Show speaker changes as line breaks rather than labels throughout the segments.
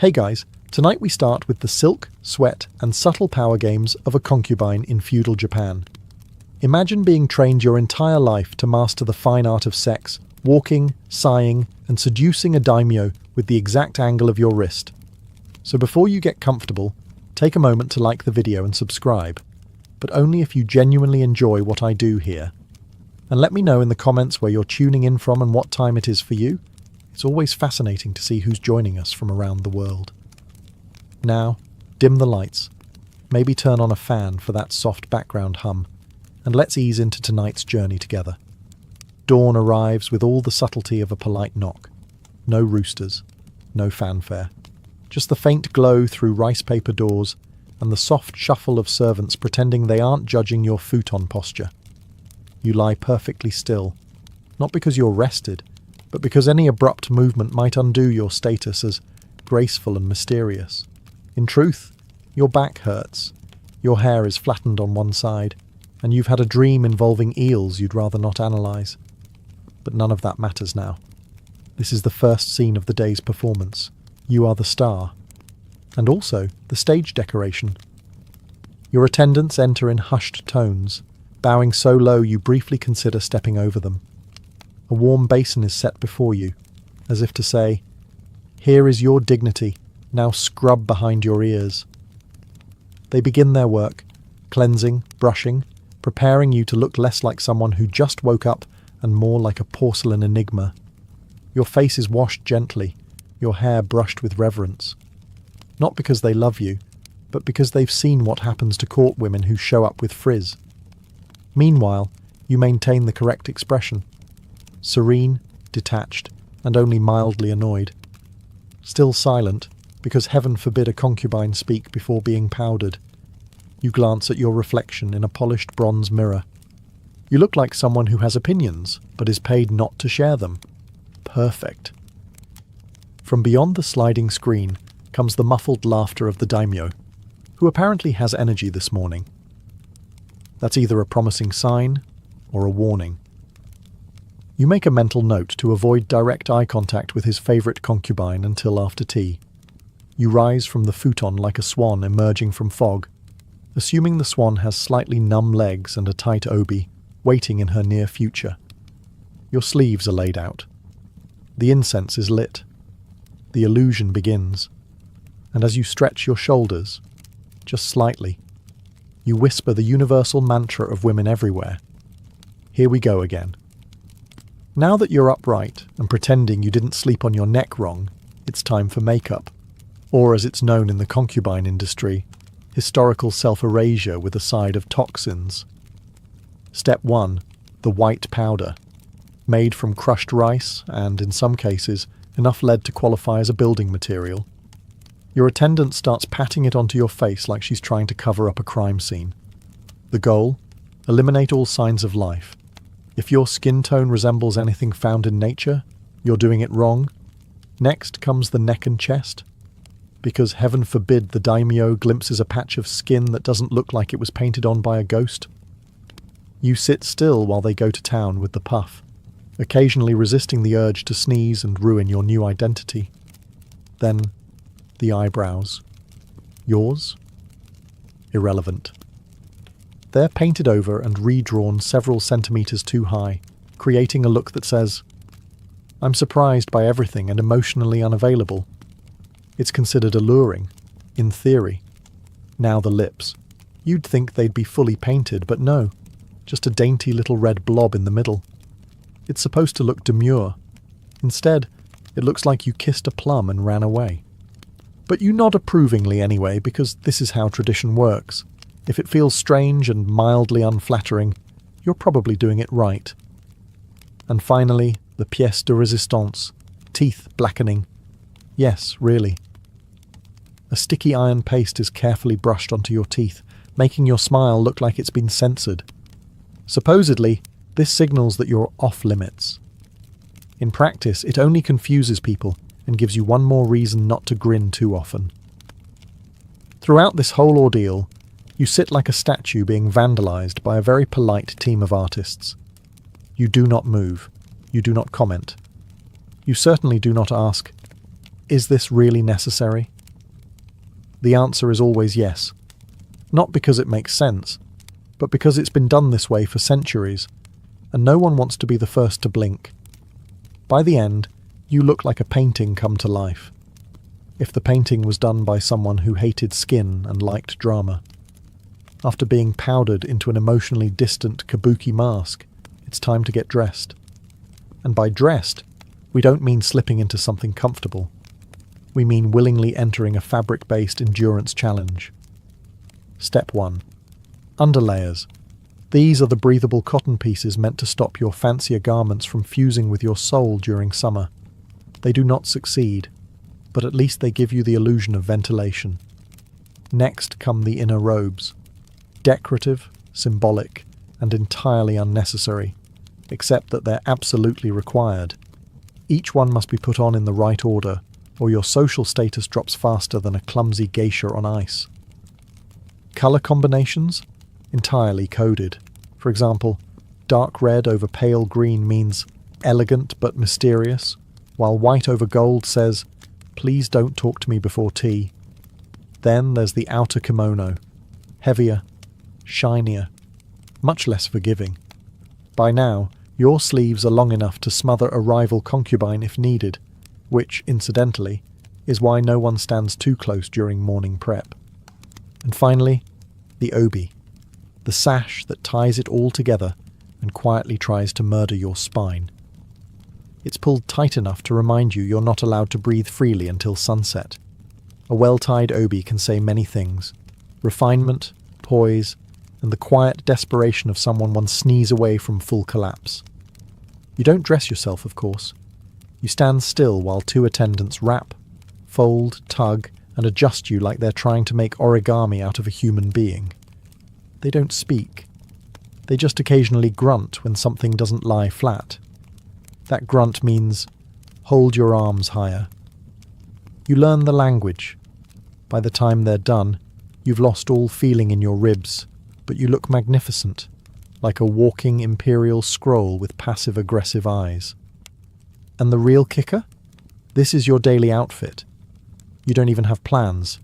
Hey guys, tonight we start with the silk, sweat and subtle power games of a concubine in feudal Japan. Imagine being trained your entire life to master the fine art of sex, walking, sighing and seducing a daimyo with the exact angle of your wrist. So before you get comfortable, take a moment to like the video and subscribe, but only if you genuinely enjoy what I do here. And let me know in the comments where you're tuning in from and what time it is for you. It's always fascinating to see who's joining us from around the world. Now, dim the lights, maybe turn on a fan for that soft background hum, and let's ease into tonight's journey together. Dawn arrives with all the subtlety of a polite knock. No roosters, no fanfare. Just the faint glow through rice paper doors and the soft shuffle of servants pretending they aren't judging your futon posture. You lie perfectly still, not because you're rested, but because any abrupt movement might undo your status as graceful and mysterious. In truth, your back hurts, your hair is flattened on one side, and you've had a dream involving eels you'd rather not analyse. But none of that matters now. This is the first scene of the day's performance. You are the star, and also the stage decoration. Your attendants enter in hushed tones, bowing so low you briefly consider stepping over them. A warm basin is set before you, as if to say, "Here is your dignity, now scrub behind your ears." They begin their work, cleansing, brushing, preparing you to look less like someone who just woke up and more like a porcelain enigma. Your face is washed gently, your hair brushed with reverence. Not because they love you, but because they've seen what happens to court women who show up with frizz. Meanwhile, you maintain the correct expression. Serene, detached, and only mildly annoyed. Still silent, because heaven forbid a concubine speak before being powdered. You glance at your reflection in a polished bronze mirror. You look like someone who has opinions, but is paid not to share them. Perfect. From beyond the sliding screen comes the muffled laughter of the daimyo, who apparently has energy this morning. That's either a promising sign or a warning. You make a mental note to avoid direct eye contact with his favourite concubine until after tea. You rise from the futon like a swan emerging from fog, assuming the swan has slightly numb legs and a tight obi, waiting in her near future. Your sleeves are laid out. The incense is lit. The illusion begins. And as you stretch your shoulders, just slightly, you whisper the universal mantra of women everywhere. Here we go again. Now that you're upright and pretending you didn't sleep on your neck wrong, it's time for makeup. Or as it's known in the concubine industry, historical self-erasure with a side of toxins. Step 1. The white powder. Made from crushed rice and, in some cases, enough lead to qualify as a building material. Your attendant starts patting it onto your face like she's trying to cover up a crime scene. The goal? Eliminate all signs of life. If your skin tone resembles anything found in nature, you're doing it wrong. Next comes the neck and chest. Because heaven forbid the daimyo glimpses a patch of skin that doesn't look like it was painted on by a ghost. You sit still while they go to town with the puff, occasionally resisting the urge to sneeze and ruin your new identity. Then, the eyebrows. Yours? Irrelevant. They're painted over and redrawn several centimetres too high, creating a look that says, "I'm surprised by everything and emotionally unavailable." It's considered alluring, in theory. Now the lips. You'd think they'd be fully painted, but no, just a dainty little red blob in the middle. It's supposed to look demure. Instead, it looks like you kissed a plum and ran away. But you nod approvingly anyway, because this is how tradition works. If it feels strange and mildly unflattering, you're probably doing it right. And finally, the pièce de résistance, teeth blackening. Yes, really. A sticky iron paste is carefully brushed onto your teeth, making your smile look like it's been censored. Supposedly, this signals that you're off limits. In practice, it only confuses people and gives you one more reason not to grin too often. Throughout this whole ordeal, you sit like a statue being vandalized by a very polite team of artists. You do not move. You do not comment. You certainly do not ask, is this really necessary? The answer is always yes. Not because it makes sense, but because it's been done this way for centuries, and no one wants to be the first to blink. By the end, you look like a painting come to life. If the painting was done by someone who hated skin and liked drama. After being powdered into an emotionally distant kabuki mask, it's time to get dressed. And by dressed, we don't mean slipping into something comfortable. We mean willingly entering a fabric-based endurance challenge. Step 1. Underlayers. These are the breathable cotton pieces meant to stop your fancier garments from fusing with your soul during summer. They do not succeed, but at least they give you the illusion of ventilation. Next come the inner robes. Decorative, symbolic, and entirely unnecessary, except that they're absolutely required. Each one must be put on in the right order, or your social status drops faster than a clumsy geisha on ice. Colour combinations? Entirely coded. For example, dark red over pale green means elegant but mysterious, while white over gold says, "Please don't talk to me before tea." Then there's the outer kimono. Heavier, shinier, much less forgiving. By now, your sleeves are long enough to smother a rival concubine if needed, which, incidentally, is why no one stands too close during morning prep. And finally, the obi, the sash that ties it all together and quietly tries to murder your spine. It's pulled tight enough to remind you you're not allowed to breathe freely until sunset. A well-tied obi can say many things: refinement, poise, and the quiet desperation of someone one sneeze away from full collapse. You don't dress yourself, of course. You stand still while two attendants wrap, fold, tug, and adjust you like they're trying to make origami out of a human being. They don't speak. They just occasionally grunt when something doesn't lie flat. That grunt means, hold your arms higher. You learn the language. By the time they're done, you've lost all feeling in your ribs, but you look magnificent, like a walking imperial scroll with passive-aggressive eyes. And the real kicker? This is your daily outfit. You don't even have plans.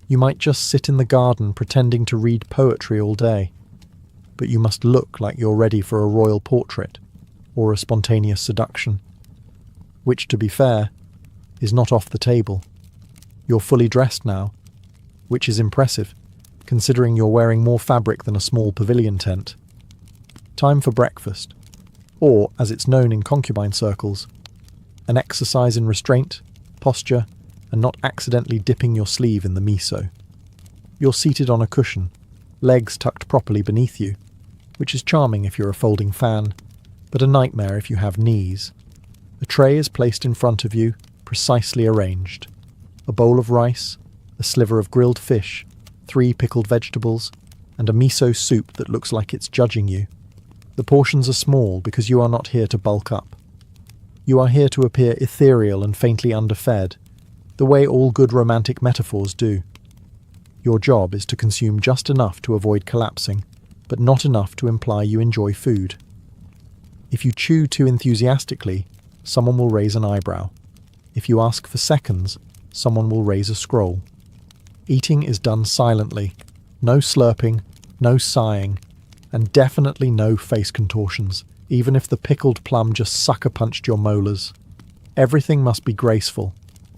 You might just sit in the garden pretending to read poetry all day, but you must look like you're ready for a royal portrait or a spontaneous seduction, which, to be fair, is not off the table. You're fully dressed now, which is impressive, considering you're wearing more fabric than a small pavilion tent. Time for breakfast, or, as it's known in concubine circles, an exercise in restraint, posture, and not accidentally dipping your sleeve in the miso. You're seated on a cushion, legs tucked properly beneath you, which is charming if you're a folding fan, but a nightmare if you have knees. A tray is placed in front of you, precisely arranged. A bowl of rice, a sliver of grilled fish, 3 pickled vegetables, and a miso soup that looks like it's judging you. The portions are small because you are not here to bulk up. You are here to appear ethereal and faintly underfed, the way all good romantic metaphors do. Your job is to consume just enough to avoid collapsing, but not enough to imply you enjoy food. If you chew too enthusiastically, someone will raise an eyebrow. If you ask for seconds, someone will raise a scroll. Eating is done silently. No slurping, no sighing, and definitely no face contortions, even if the pickled plum just sucker-punched your molars. Everything must be graceful,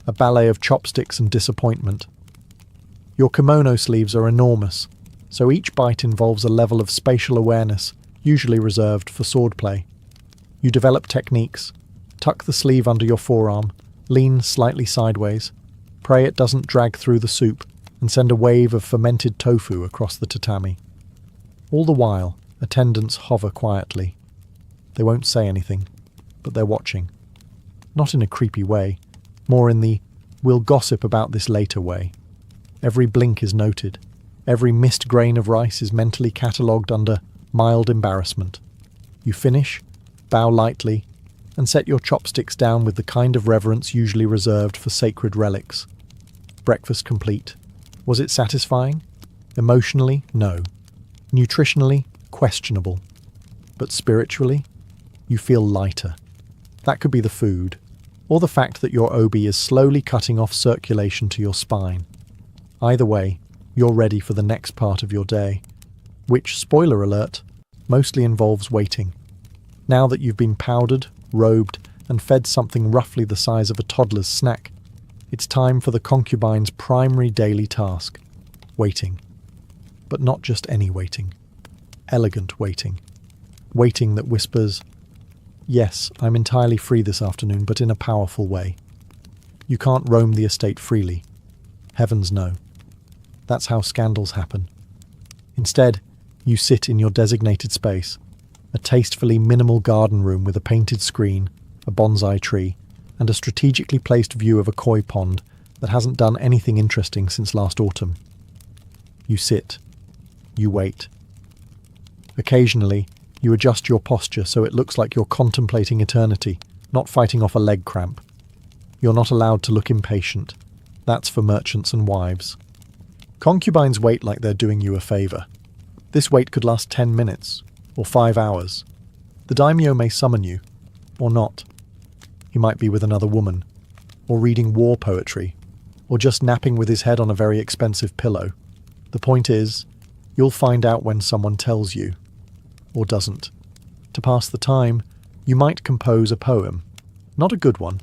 a ballet of chopsticks and disappointment. Your kimono sleeves are enormous, so each bite involves a level of spatial awareness, usually reserved for swordplay. You develop techniques, tuck the sleeve under your forearm, lean slightly sideways, pray it doesn't drag through the soup, and send a wave of fermented tofu across the tatami. All the while, attendants hover quietly. They won't say anything, but they're watching. Not in a creepy way, more in the "we'll gossip about this later" way. Every blink is noted. Every missed grain of rice is mentally catalogued under mild embarrassment. You finish, bow lightly, and set your chopsticks down with the kind of reverence usually reserved for sacred relics. Breakfast complete. Was it satisfying? Emotionally, no. Nutritionally, questionable. But spiritually, you feel lighter. That could be the food, or the fact that your obi is slowly cutting off circulation to your spine. Either way, you're ready for the next part of your day, which, spoiler alert, mostly involves waiting. Now that you've been powdered, robed, and fed something roughly the size of a toddler's snack, it's time for the concubine's primary daily task: waiting. But not just any waiting. Elegant waiting. Waiting that whispers, "Yes, I'm entirely free this afternoon, but in a powerful way." You can't roam the estate freely. Heavens no. That's how scandals happen. Instead, you sit in your designated space, a tastefully minimal garden room with a painted screen, a bonsai tree, and a strategically placed view of a koi pond that hasn't done anything interesting since last autumn. You sit. You wait. Occasionally, you adjust your posture so it looks like you're contemplating eternity, not fighting off a leg cramp. You're not allowed to look impatient. That's for merchants and wives. Concubines wait like they're doing you a favour. This wait could last 10 minutes, or 5 hours. The daimyo may summon you, or not. He might be with another woman, or reading war poetry, or just napping with his head on a very expensive pillow. The point is, you'll find out when someone tells you, or doesn't. To pass the time, you might compose a poem. Not a good one,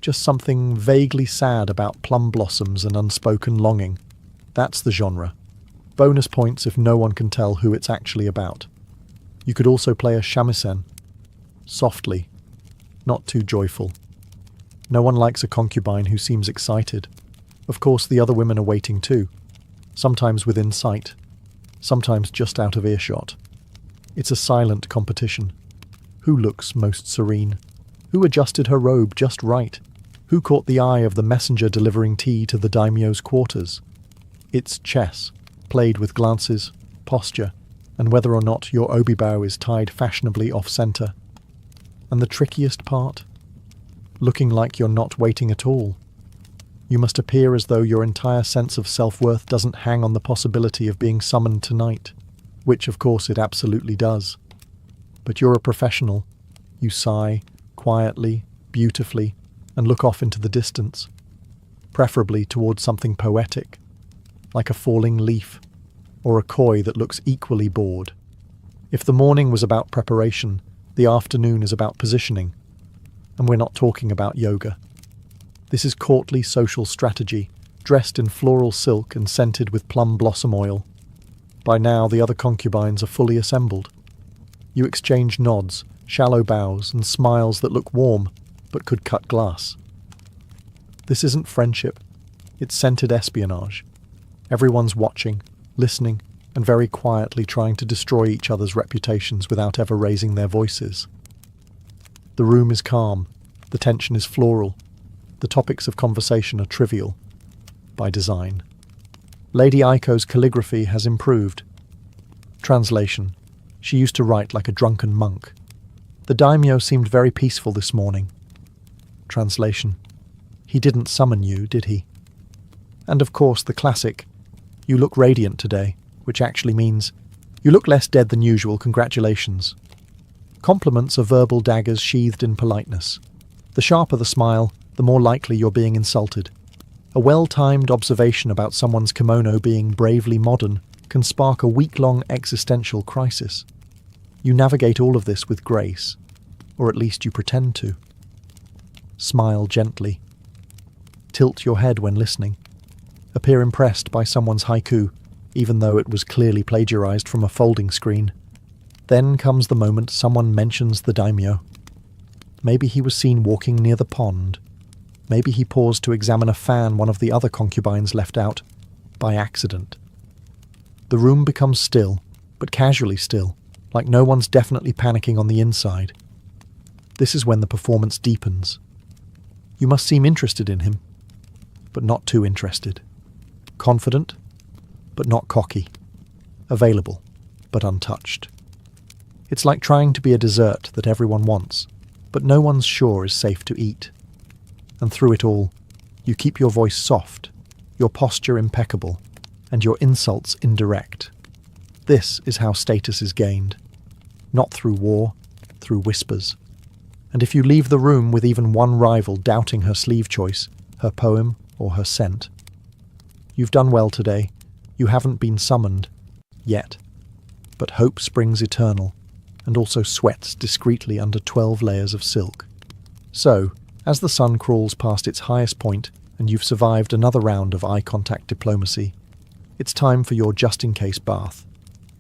just something vaguely sad about plum blossoms and unspoken longing. That's the genre. Bonus points if no one can tell who it's actually about. You could also play a shamisen. Softly, not too joyful. No one likes a concubine who seems excited. Of course, the other women are waiting too. Sometimes within sight, sometimes just out of earshot. It's a silent competition. Who looks most serene? Who adjusted her robe just right? Who caught the eye of the messenger delivering tea to the daimyo's quarters? It's chess, played with glances, posture, and whether or not your obibow is tied fashionably off-centre. And the trickiest part? Looking like you're not waiting at all. You must appear as though your entire sense of self-worth doesn't hang on the possibility of being summoned tonight, which of course it absolutely does. But you're a professional. You sigh, quietly, beautifully, and look off into the distance, preferably towards something poetic, like a falling leaf, or a koi that looks equally bored. If the morning was about preparation, the afternoon is about positioning, and we're not talking about yoga. This is courtly social strategy, dressed in floral silk and scented with plum blossom oil. By now, the other concubines are fully assembled. You exchange nods, shallow bows, and smiles that look warm, but could cut glass. This isn't friendship, it's scented espionage. Everyone's watching, listening, and very quietly trying to destroy each other's reputations without ever raising their voices. The room is calm, the tension is floral, the topics of conversation are trivial, by design. Lady Aiko's calligraphy has improved. Translation: she used to write like a drunken monk. The daimyo seemed very peaceful this morning. Translation: he didn't summon you, did he? And of course the classic, "You look radiant today," which actually means, "You look less dead than usual, congratulations." Compliments are verbal daggers sheathed in politeness. The sharper the smile, the more likely you're being insulted. A well-timed observation about someone's kimono being bravely modern can spark a week-long existential crisis. You navigate all of this with grace, or at least you pretend to. Smile gently. Tilt your head when listening. Appear impressed by someone's haiku, even though it was clearly plagiarized from a folding screen. Then comes the moment someone mentions the daimyo. Maybe he was seen walking near the pond. Maybe he paused to examine a fan one of the other concubines left out, by accident. The room becomes still, but casually still, like no one's definitely panicking on the inside. This is when the performance deepens. You must seem interested in him, but not too interested. Confident, but not cocky. Available, but untouched. It's like trying to be a dessert that everyone wants, but no one's sure is safe to eat. And through it all, you keep your voice soft, your posture impeccable, and your insults indirect. This is how status is gained. Not through war, through whispers. And if you leave the room with even one rival doubting her sleeve choice, her poem, or her scent, you've done well today. You haven't been summoned. Yet. But hope springs eternal, and also sweats discreetly under 12 layers of silk. So, as the sun crawls past its highest point, and you've survived another round of eye contact diplomacy, it's time for your just-in-case bath.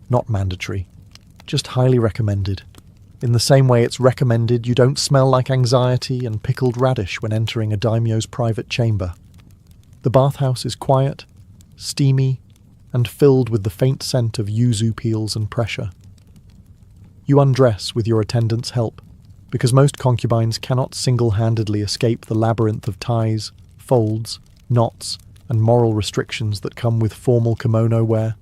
Not mandatory, just highly recommended. In the same way it's recommended you don't smell like anxiety and pickled radish when entering a daimyo's private chamber. The bathhouse is quiet, steamy, and filled with the faint scent of yuzu peels and pressure. You undress with your attendant's help, because most concubines cannot single-handedly escape the labyrinth of ties, folds, knots, and moral restrictions that come with formal kimono wear.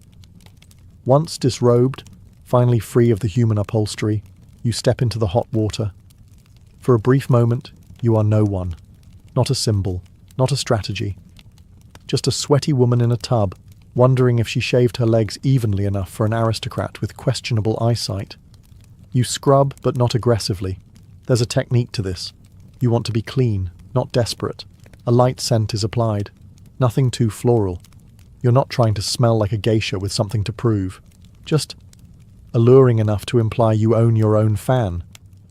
Once disrobed, finally free of the human upholstery, you step into the hot water. For a brief moment, you are no one. Not a symbol, not a strategy. Just a sweaty woman in a tub, wondering if she shaved her legs evenly enough for an aristocrat with questionable eyesight. You scrub, but not aggressively. There's a technique to this. You want to be clean, not desperate. A light scent is applied. Nothing too floral. You're not trying to smell like a geisha with something to prove. Just alluring enough to imply you own your own fan.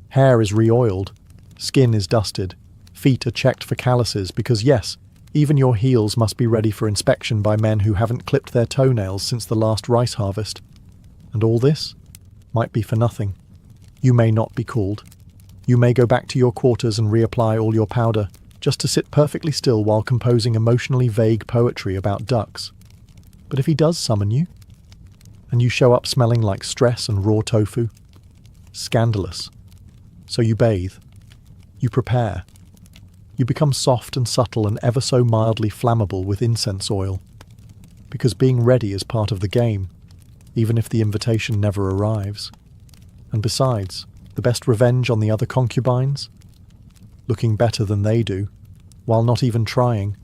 Hair is re-oiled. Skin is dusted. Feet are checked for calluses because, yes, even your heels must be ready for inspection by men who haven't clipped their toenails since the last rice harvest. And all this might be for nothing. You may not be called. You may go back to your quarters and reapply all your powder, just to sit perfectly still while composing emotionally vague poetry about ducks. But if he does summon you, and you show up smelling like stress and raw tofu, scandalous. So you bathe. You prepare. You become soft and subtle and ever so mildly flammable with incense oil. Because being ready is part of the game, even if the invitation never arrives. And besides, the best revenge on the other concubines? Looking better than they do, while not even trying.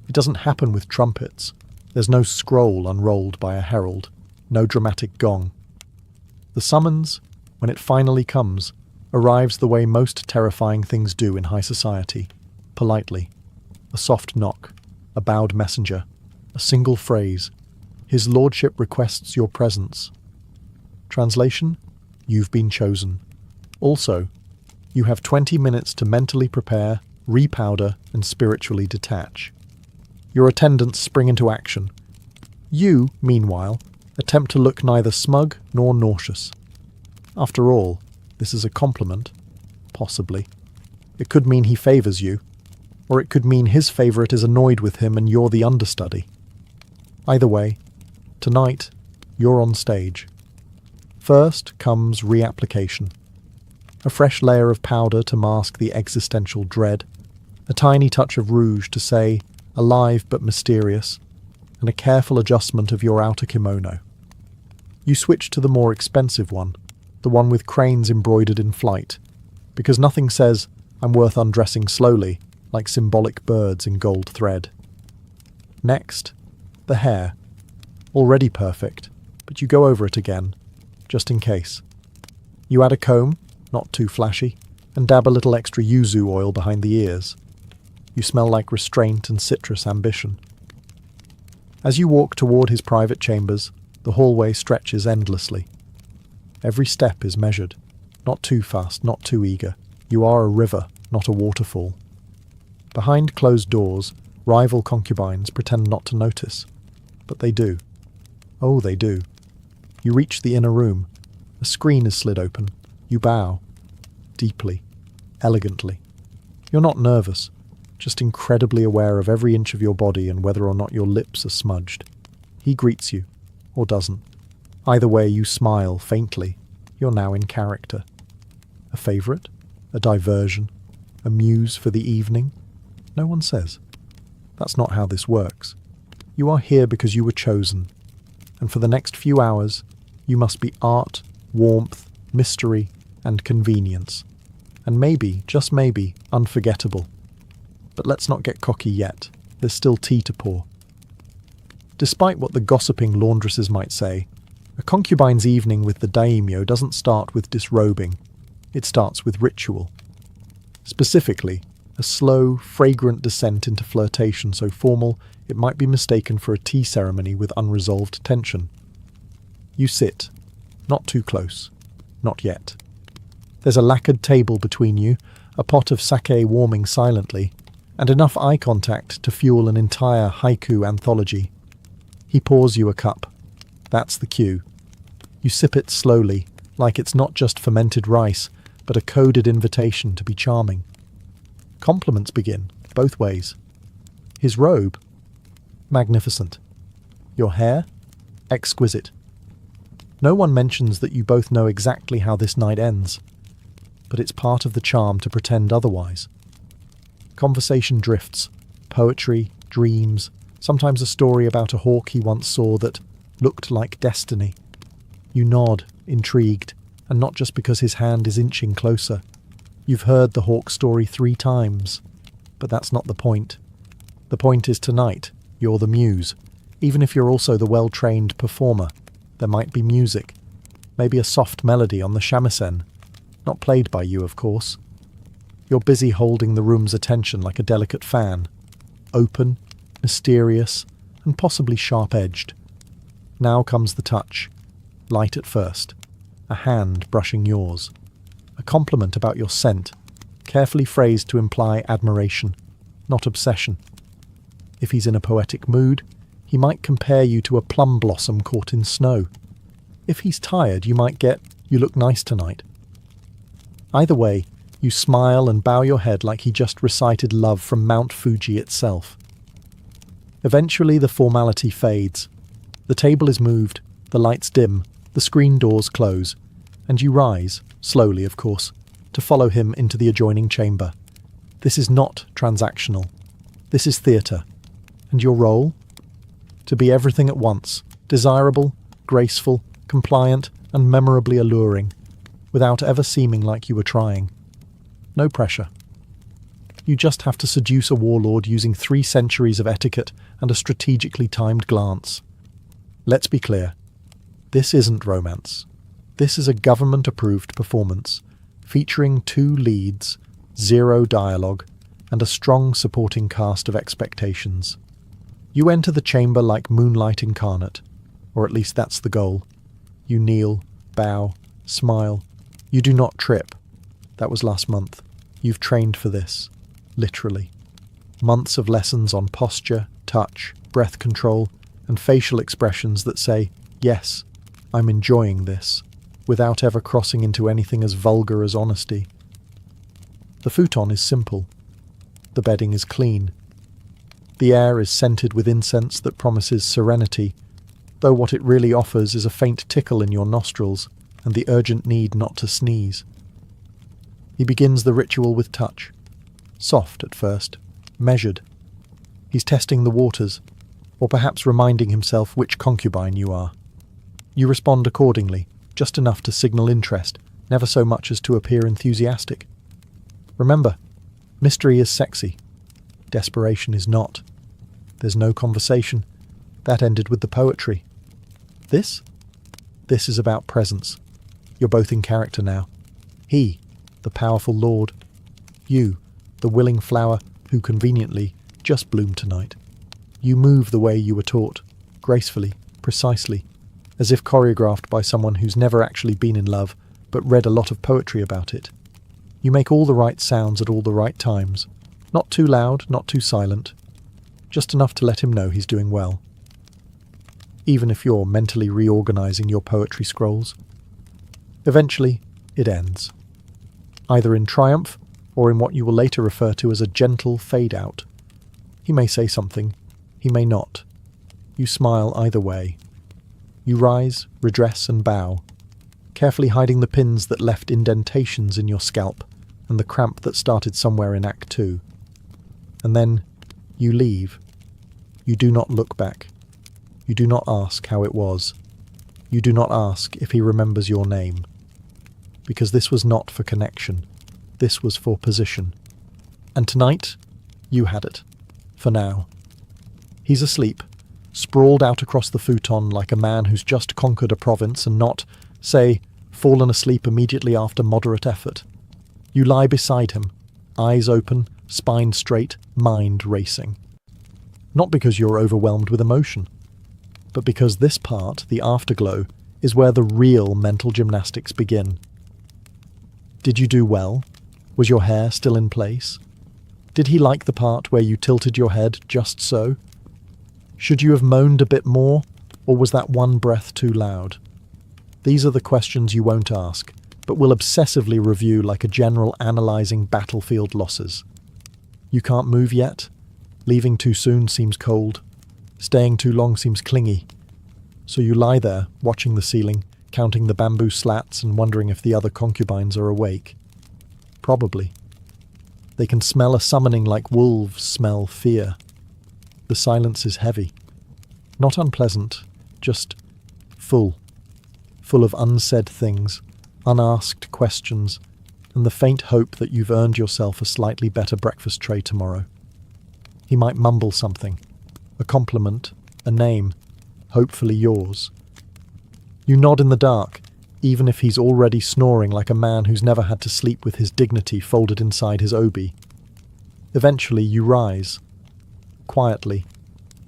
It doesn't happen with trumpets. There's no scroll unrolled by a herald, no dramatic gong. The summons, when it finally comes, arrives the way most terrifying things do in high society. Politely. A soft knock, a bowed messenger, a single phrase. His lordship requests your presence. Translation? You've been chosen. Also, you have 20 minutes to mentally prepare, repowder, and spiritually detach. Your attendants spring into action. You, meanwhile, attempt to look neither smug nor nauseous. After all, this is a compliment. Possibly. It could mean he favours you, or it could mean his favourite is annoyed with him and you're the understudy. Either way, tonight, you're on stage. First comes reapplication. A fresh layer of powder to mask the existential dread, a tiny touch of rouge to say, alive but mysterious, and a careful adjustment of your outer kimono. You switch to the more expensive one, the one with cranes embroidered in flight, because nothing says, I'm worth undressing slowly, like symbolic birds in gold thread. Next, the hair. Already perfect, but you go over it again, just in case. You add a comb, not too flashy, and dab a little extra yuzu oil behind the ears. You smell like restraint and citrus ambition. As you walk toward his private chambers, the hallway stretches endlessly. Every step is measured. Not too fast, not too eager. You are a river, not a waterfall. Behind closed doors, rival concubines pretend not to notice. But they do. Oh, they do. You reach the inner room. A screen is slid open. You bow. Deeply. Elegantly. You're not nervous, just incredibly aware of every inch of your body and whether or not your lips are smudged. He greets you, or doesn't. Either way, you smile faintly. You're now in character. A favourite? A diversion? A muse for the evening? No one says. That's not how this works. You are here because you were chosen, and for the next few hours, you must be art, warmth, mystery, and convenience. And maybe, just maybe, unforgettable. But let's not get cocky yet. There's still tea to pour. Despite what the gossiping laundresses might say, a concubine's evening with the daimyo doesn't start with disrobing. It starts with ritual. Specifically, a slow, fragrant descent into flirtation so formal it might be mistaken for a tea ceremony with unresolved tension. You sit, not too close, not yet. There's a lacquered table between you, a pot of sake warming silently, and enough eye contact to fuel an entire haiku anthology. He pours you a cup. That's the cue. You sip it slowly, like it's not just fermented rice, but a coded invitation to be charming. Compliments begin, both ways. His robe? Magnificent. Your hair? Exquisite. No one mentions that you both know exactly how this night ends, but it's part of the charm to pretend otherwise. Conversation drifts, poetry, dreams, sometimes a story about a hawk he once saw that looked like destiny. You nod, intrigued, and not just because his hand is inching closer. You've heard the hawk story 3 times, but that's not the point. The point is tonight, you're the muse. Even if you're also the well-trained performer, there might be music, maybe a soft melody on the shamisen, not played by you, of course. You're busy holding the room's attention like a delicate fan, open, mysterious, and possibly sharp-edged. Now comes the touch, light at first, a hand brushing yours, a compliment about your scent, carefully phrased to imply admiration, not obsession. If he's in a poetic mood, he might compare you to a plum blossom caught in snow. If he's tired, you might get, "You look nice tonight." Either way, you smile and bow your head like he just recited love from Mount Fuji itself. Eventually the formality fades. The table is moved, the lights dim, the screen doors close, and you rise, slowly of course, to follow him into the adjoining chamber. This is not transactional. This is theatre. And your role? To be everything at once, desirable, graceful, compliant, and memorably alluring, without ever seeming like you were trying. No pressure. You just have to seduce a warlord using 3 centuries of etiquette and a strategically timed glance. Let's be clear. This isn't romance. This is a government-approved performance, featuring 2 leads, 0 dialogue, and a strong supporting cast of expectations. You enter the chamber like moonlight incarnate, or at least that's the goal. You kneel, bow, smile. You do not trip. That was last month. You've trained for this, literally. Months of lessons on posture, touch, breath control, and facial expressions that say, yes, I'm enjoying this, without ever crossing into anything as vulgar as honesty. The futon is simple. The bedding is clean. The air is scented with incense that promises serenity, though what it really offers is a faint tickle in your nostrils and the urgent need not to sneeze. He begins the ritual with touch. Soft at first, measured. He's testing the waters, or perhaps reminding himself which concubine you are. You respond accordingly, just enough to signal interest, never so much as to appear enthusiastic. Remember, mystery is sexy. Desperation is not. There's no conversation. That ended with the poetry. This? This is about presence. You're both in character now. He, the powerful lord. You, the willing flower who conveniently just bloomed tonight. You move the way you were taught, gracefully, precisely, as if choreographed by someone who's never actually been in love, but read a lot of poetry about it. You make all the right sounds at all the right times. Not too loud, not too silent. Just enough to let him know he's doing well. Even if you're mentally reorganizing your poetry scrolls. Eventually, it ends. Either in triumph, or in what you will later refer to as a gentle fade-out. He may say something, he may not. You smile either way. You rise, redress and bow, carefully hiding the pins that left indentations in your scalp and the cramp that started somewhere in Act 2. And then you leave. You do not look back. You do not ask how it was. You do not ask if he remembers your name. Because this was not for connection. This was for position. And tonight, you had it. For now. He's asleep, sprawled out across the futon like a man who's just conquered a province and not, say, fallen asleep immediately after moderate effort. You lie beside him, eyes open, spine straight, mind racing. Not because you're overwhelmed with emotion, but because this part, the afterglow, is where the real mental gymnastics begin. Did you do well? Was your hair still in place? Did he like the part where you tilted your head just so? Should you have moaned a bit more, or was that one breath too loud? These are the questions you won't ask, but will obsessively review like a general analysing battlefield losses. You can't move yet? Leaving too soon seems cold. Staying too long seems clingy. So you lie there, watching the ceiling, counting the bamboo slats and wondering if the other concubines are awake. Probably. They can smell a summoning like wolves smell fear. The silence is heavy. Not unpleasant, just full. Full of unsaid things, unasked questions, and the faint hope that you've earned yourself a slightly better breakfast tray tomorrow. He might mumble something, a compliment, a name, hopefully yours. You nod in the dark, even if he's already snoring like a man who's never had to sleep with his dignity folded inside his obi. Eventually you rise. Quietly.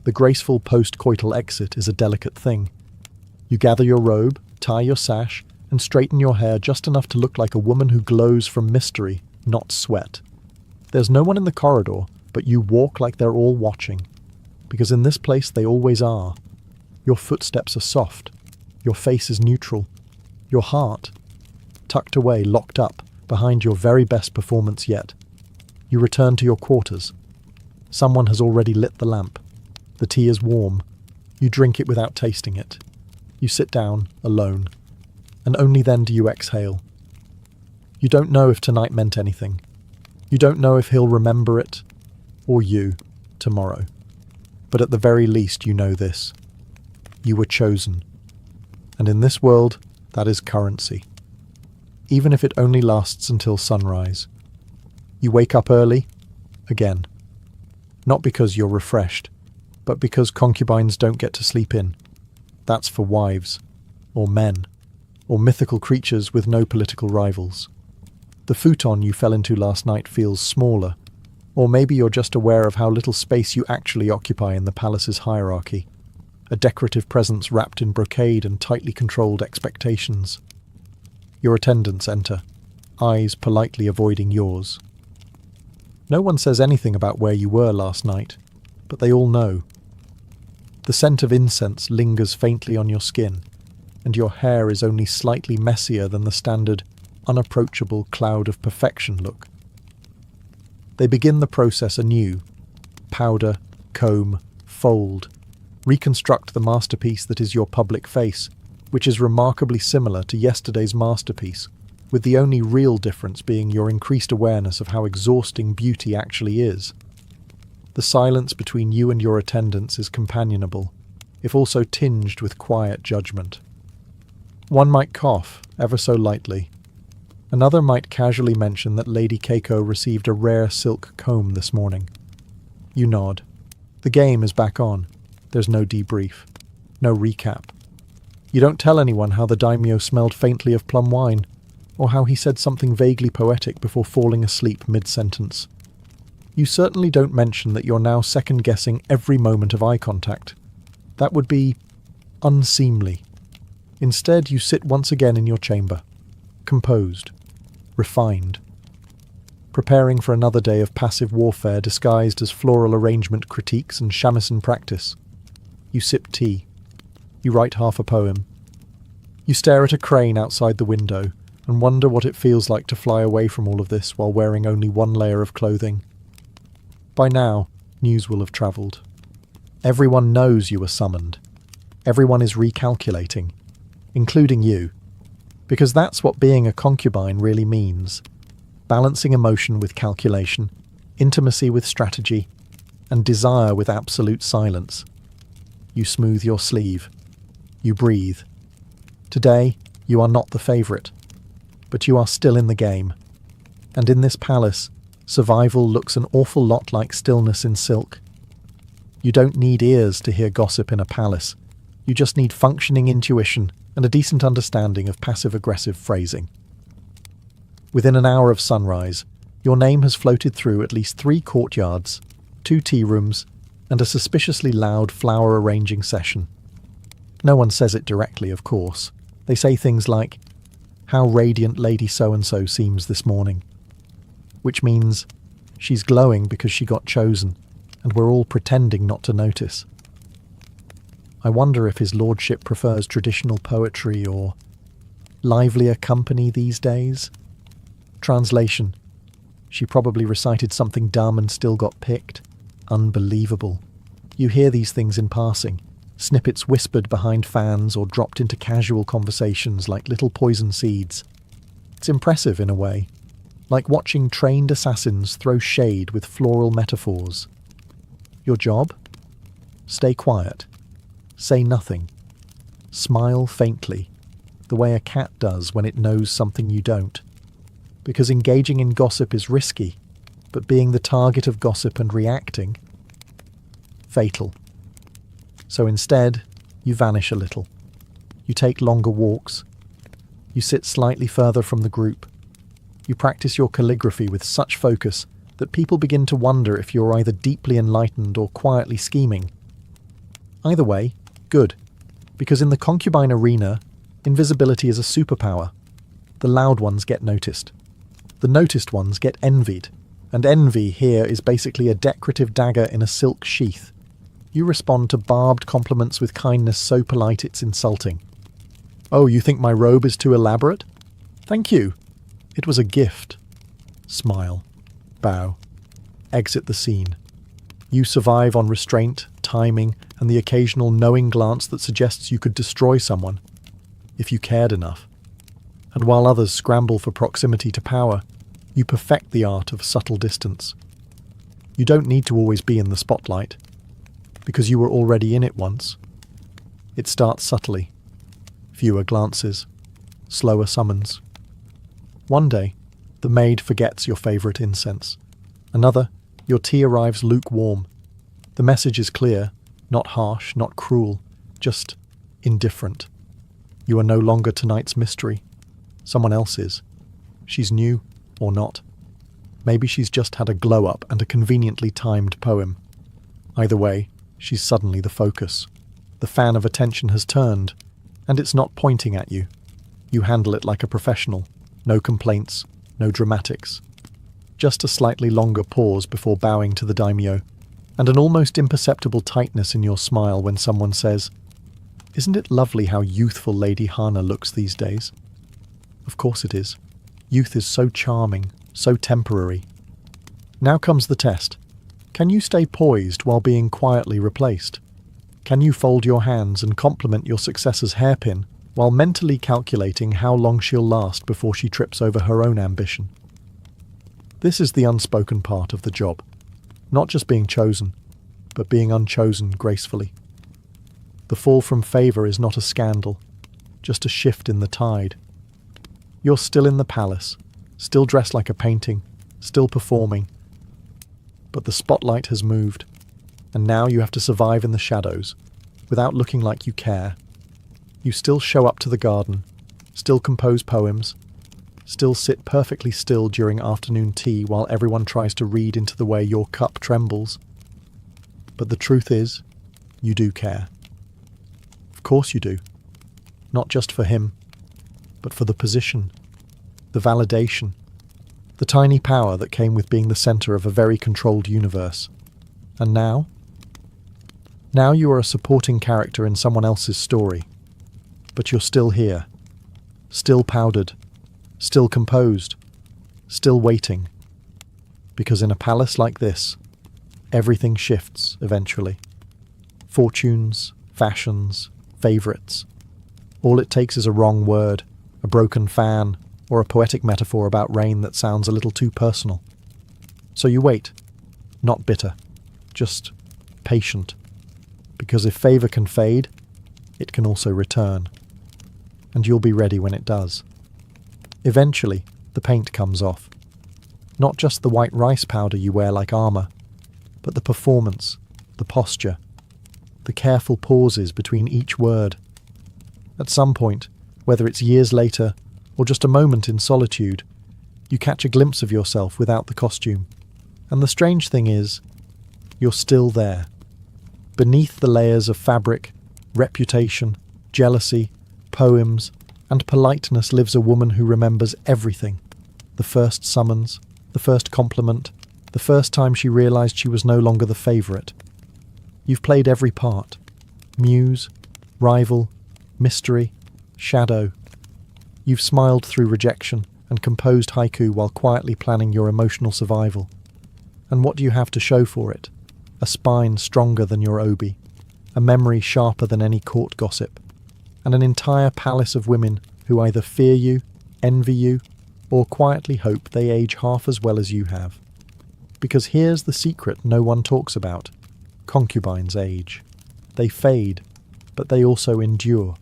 The graceful post-coital exit is a delicate thing. You gather your robe, tie your sash, and straighten your hair just enough to look like a woman who glows from mystery, not sweat. There's no one in the corridor, but you walk like they're all watching. Because in this place they always are. Your footsteps are soft. Your face is neutral. Your heart, tucked away, locked up, behind your very best performance yet. You return to your quarters. Someone has already lit the lamp. The tea is warm. You drink it without tasting it. You sit down, alone. And only then do you exhale. You don't know if tonight meant anything. You don't know if he'll remember it, or you, tomorrow. But at the very least you know this. You were chosen. And in this world, that is currency. Even if it only lasts until sunrise. You wake up early, again. Not because you're refreshed, but because concubines don't get to sleep in. That's for wives, or men, or mythical creatures with no political rivals. The futon you fell into last night feels smaller, or maybe you're just aware of how little space you actually occupy in the palace's hierarchy. A decorative presence wrapped in brocade and tightly controlled expectations. Your attendants enter, eyes politely avoiding yours. No one says anything about where you were last night, but they all know. The scent of incense lingers faintly on your skin, and your hair is only slightly messier than the standard, unapproachable cloud of perfection look. They begin the process anew. Powder, comb, fold. Reconstruct the masterpiece that is your public face, which is remarkably similar to yesterday's masterpiece, with the only real difference being your increased awareness of how exhausting beauty actually is. The silence between you and your attendants is companionable, if also tinged with quiet judgment. One might cough, ever so lightly. Another might casually mention that Lady Keiko received a rare silk comb this morning. You nod. The game is back on. There's no debrief. No recap. You don't tell anyone how the daimyo smelled faintly of plum wine, or how he said something vaguely poetic before falling asleep mid-sentence. You certainly don't mention that you're now second-guessing every moment of eye contact. That would be unseemly. Instead, you sit once again in your chamber, composed, refined, preparing for another day of passive warfare disguised as floral arrangement critiques and shamisen practice. You sip tea. You write half a poem. You stare at a crane outside the window and wonder what it feels like to fly away from all of this while wearing only one layer of clothing. By now, news will have travelled. Everyone knows you were summoned. Everyone is recalculating, including you, because that's what being a concubine really means. Balancing emotion with calculation, intimacy with strategy, and desire with absolute silence. You smooth your sleeve. You breathe. Today, you are not the favourite, but you are still in the game. And in this palace, survival looks an awful lot like stillness in silk. You don't need ears to hear gossip in a palace. You just need functioning intuition and a decent understanding of passive-aggressive phrasing. Within an hour of sunrise, Your name has floated through at least 3 courtyards, 2 tea rooms, and a suspiciously loud flower arranging session. No one says it directly, of course. They say things like, "How radiant Lady So-and-so seems this morning," which means she's glowing because she got chosen, and we're all pretending not to notice. I wonder if his lordship prefers traditional poetry or livelier company these days. Translation: she probably recited something dumb and still got picked. Unbelievable. You hear these things in passing, snippets whispered behind fans or dropped into casual conversations like little poison seeds. It's impressive in a way, like watching trained assassins throw shade with floral metaphors. Your job? Stay quiet. Say nothing. Smile faintly, the way a cat does when it knows something you don't. Because engaging in gossip is risky, but being the target of gossip and reacting, fatal. So instead, you vanish a little. You take longer walks. You sit slightly further from the group. You practice your calligraphy with such focus that people begin to wonder if you're either deeply enlightened or quietly scheming. Either way, good, because in the concubine arena, invisibility is a superpower. The loud ones get noticed. The noticed ones get envied, and envy here is basically a decorative dagger in a silk sheath. You respond to barbed compliments with kindness so polite it's insulting. "Oh, you think my robe is too elaborate? Thank you. It was a gift." Smile. Bow. Exit the scene. You survive on restraint, timing, and the occasional knowing glance that suggests you could destroy someone, if you cared enough. And while others scramble for proximity to power, you perfect the art of subtle distance. You don't need to always be in the spotlight, because you were already in it once. It starts subtly. Fewer glances, slower summons. One day, the maid forgets your favourite incense. Another, your tea arrives lukewarm. The message is clear, not harsh, not cruel, just indifferent. You are no longer tonight's mystery. Someone else is. She's new, or not. Maybe she's just had a glow-up and a conveniently timed poem. Either way, she's suddenly the focus. The fan of attention has turned, and it's not pointing at you. You handle it like a professional. No complaints, no dramatics. Just a slightly longer pause before bowing to the daimyo, and an almost imperceptible tightness in your smile when someone says, "Isn't it lovely how youthful Lady Hana looks these days?" Of course it is. Youth is so charming, so temporary. Now comes the test. Can you stay poised while being quietly replaced? Can you fold your hands and compliment your successor's hairpin while mentally calculating how long she'll last before she trips over her own ambition? This is the unspoken part of the job. Not just being chosen, but being unchosen gracefully. The fall from favour is not a scandal, just a shift in the tide. You're still in the palace, still dressed like a painting, still performing. But the spotlight has moved, and now you have to survive in the shadows, without looking like you care. You still show up to the garden, still compose poems, still sit perfectly still during afternoon tea while everyone tries to read into the way your cup trembles. But the truth is, you do care. Of course you do. Not just for him, but for the position, the validation, the tiny power that came with being the centre of a very controlled universe. And now? Now you are a supporting character in someone else's story. But you're still here, still powdered, still composed, still waiting. Because in a palace like this, everything shifts eventually. Fortunes, fashions, favourites. All it takes is a wrong word, a broken fan, or a poetic metaphor about rain that sounds a little too personal. So you wait, not bitter, just patient. Because if favour can fade, it can also return. And you'll be ready when it does. Eventually, the paint comes off. Not just the white rice powder you wear like armour, but the performance, the posture, the careful pauses between each word. At some point, whether it's years later or just a moment in solitude, You catch a glimpse of yourself without the costume. And the strange thing is, you're still there. Beneath the layers of fabric, reputation, jealousy, poems, and politeness lives a woman who remembers everything. The first summons, the first compliment, the first time she realized she was no longer the favourite. You've played every part. Muse, rival, mystery, shadow. You've smiled through rejection and composed haiku while quietly planning your emotional survival. And what do you have to show for it? A spine stronger than your obi, a memory sharper than any court gossip, and an entire palace of women who either fear you, envy you, or quietly hope they age half as well as you have. Because here's the secret no one talks about. Concubines age. They fade, but they also endure.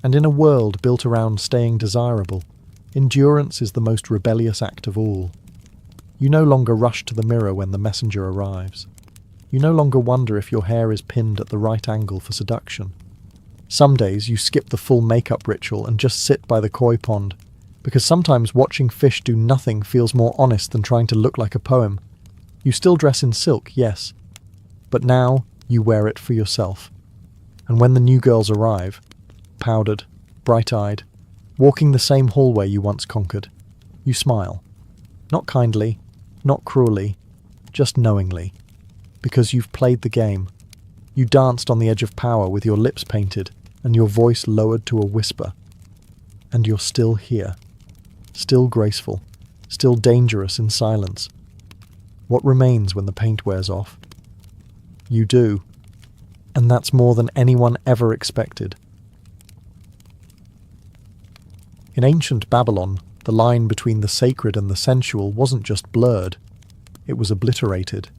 And in a world built around staying desirable, endurance is the most rebellious act of all. You no longer rush to the mirror when the messenger arrives. You no longer wonder if your hair is pinned at the right angle for seduction. Some days you skip the full makeup ritual and just sit by the koi pond, because sometimes watching fish do nothing feels more honest than trying to look like a poem. You still dress in silk, yes, but now you wear it for yourself. And when the new girls arrive, powdered, bright-eyed, walking the same hallway you once conquered, you smile. Not kindly, not cruelly, just knowingly. Because you've played the game. You danced on the edge of power with your lips painted and your voice lowered to a whisper. And you're still here. Still graceful. Still dangerous in silence. What remains when the paint wears off? You do. And that's more than anyone ever expected. In ancient Babylon, the line between the sacred and the sensual wasn't just blurred, it was obliterated.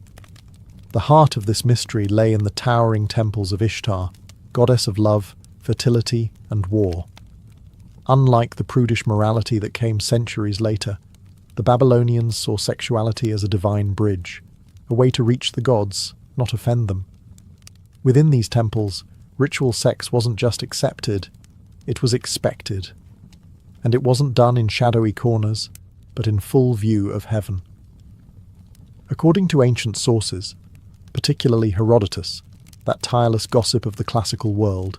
The heart of this mystery lay in the towering temples of Ishtar, goddess of love, fertility, and war. Unlike the prudish morality that came centuries later, the Babylonians saw sexuality as a divine bridge, a way to reach the gods, not offend them. Within these temples, ritual sex wasn't just accepted, it was expected. And it wasn't done in shadowy corners, but in full view of heaven. According to ancient sources, particularly Herodotus, that tireless gossip of the classical world,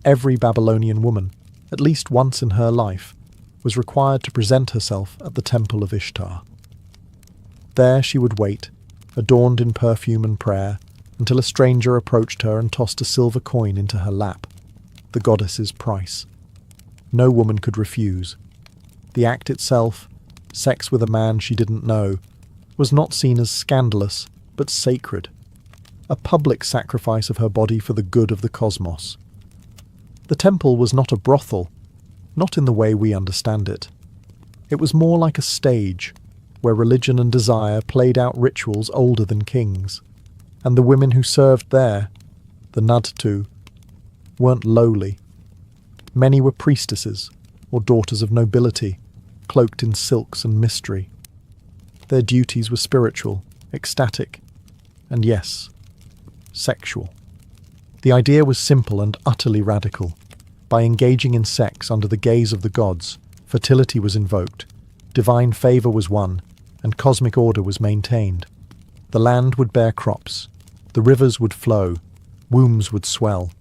every Babylonian woman, at least once in her life, was required to present herself at the temple of Ishtar. There she would wait, adorned in perfume and prayer, until a stranger approached her and tossed a silver coin into her lap, the goddess's price. No woman could refuse. The act itself, sex with a man she didn't know, was not seen as scandalous, but sacred. A public sacrifice of her body for the good of the cosmos. The temple was not a brothel, not in the way we understand it. It was more like a stage, where religion and desire played out rituals older than kings. And the women who served there, the Nudtu, weren't lowly. Many were priestesses, or daughters of nobility, cloaked in silks and mystery. Their duties were spiritual, ecstatic, and yes, sexual. The idea was simple and utterly radical. By engaging in sex under the gaze of the gods, fertility was invoked, divine favour was won, and cosmic order was maintained. The land would bear crops, the rivers would flow, wombs would swell.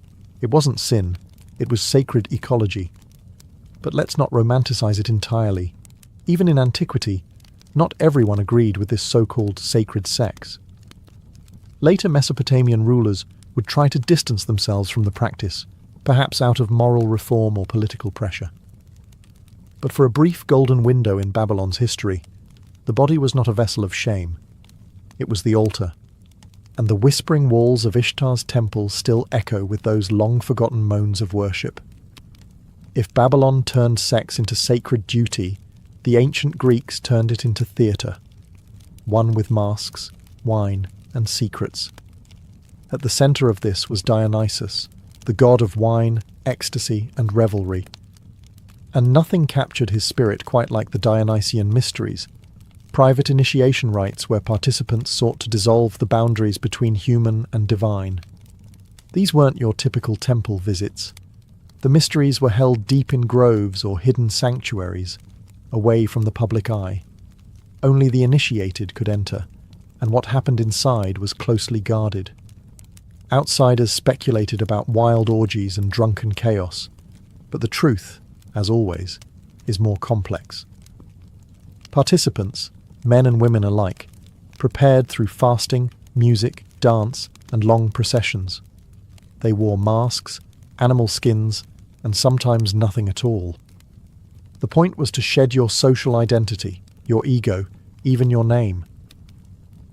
It wasn't sin. It was sacred ecology. But let's not romanticize it entirely. Even in antiquity, not everyone agreed with this so-called sacred sex. Later Mesopotamian rulers would try to distance themselves from the practice, perhaps out of moral reform or political pressure. But for a brief golden window in Babylon's history, the body was not a vessel of shame. It was the altar. And the whispering walls of Ishtar's temple still echo with those long-forgotten moans of worship. If Babylon turned sex into sacred duty, the ancient Greeks turned it into theatre, one with masks, wine, and secrets. At the centre of this was Dionysus, the god of wine, ecstasy, and revelry. And nothing captured his spirit quite like the Dionysian mysteries, private initiation rites where participants sought to dissolve the boundaries between human and divine. These weren't your typical temple visits. The mysteries were held deep in groves or hidden sanctuaries, away from the public eye. only the initiated could enter, and what happened inside was closely guarded. Outsiders speculated about wild orgies and drunken chaos, but the truth, as always, is more complex. Participants, men and women alike, prepared through fasting, music, dance, and long processions. They wore masks, animal skins, and sometimes nothing at all. The point was to shed your social identity, your ego, even your name.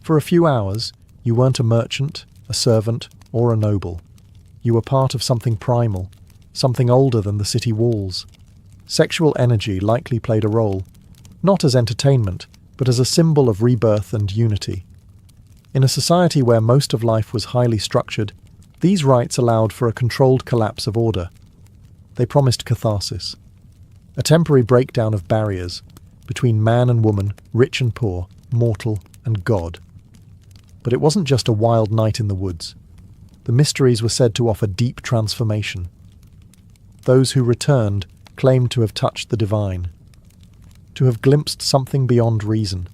For a few hours, you weren't a merchant, a servant, or a noble. You were part of something primal, something older than the city walls. Sexual energy likely played a role, not as entertainment, but as a symbol of rebirth and unity. In a society where most of life was highly structured, these rites allowed for a controlled collapse of order. They promised catharsis, a temporary breakdown of barriers between man and woman, rich and poor, mortal and God. But it wasn't just a wild night in the woods. The mysteries were said to offer deep transformation. Those who returned claimed to have touched the divine, to have glimpsed something beyond reason.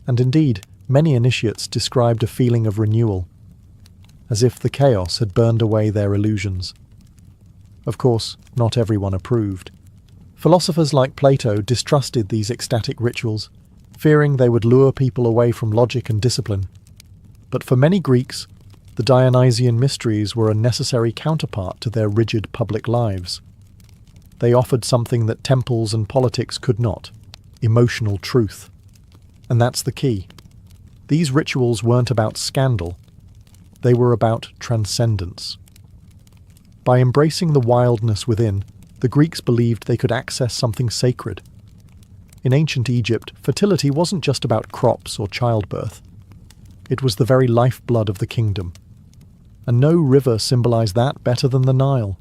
And indeed, many initiates described a feeling of renewal, as if the chaos had burned away their illusions. Of course, not everyone approved. Philosophers like Plato distrusted these ecstatic rituals, fearing they would lure people away from logic and discipline. But for many Greeks, the Dionysian mysteries were a necessary counterpart to their rigid public lives. They offered something that temples and politics could not: emotional truth. And that's the key. These rituals weren't about scandal. They were about transcendence. By embracing the wildness within, the Greeks believed they could access something sacred. In ancient Egypt, fertility wasn't just about crops or childbirth. It was the very lifeblood of the kingdom. And no river symbolized that better than the Nile.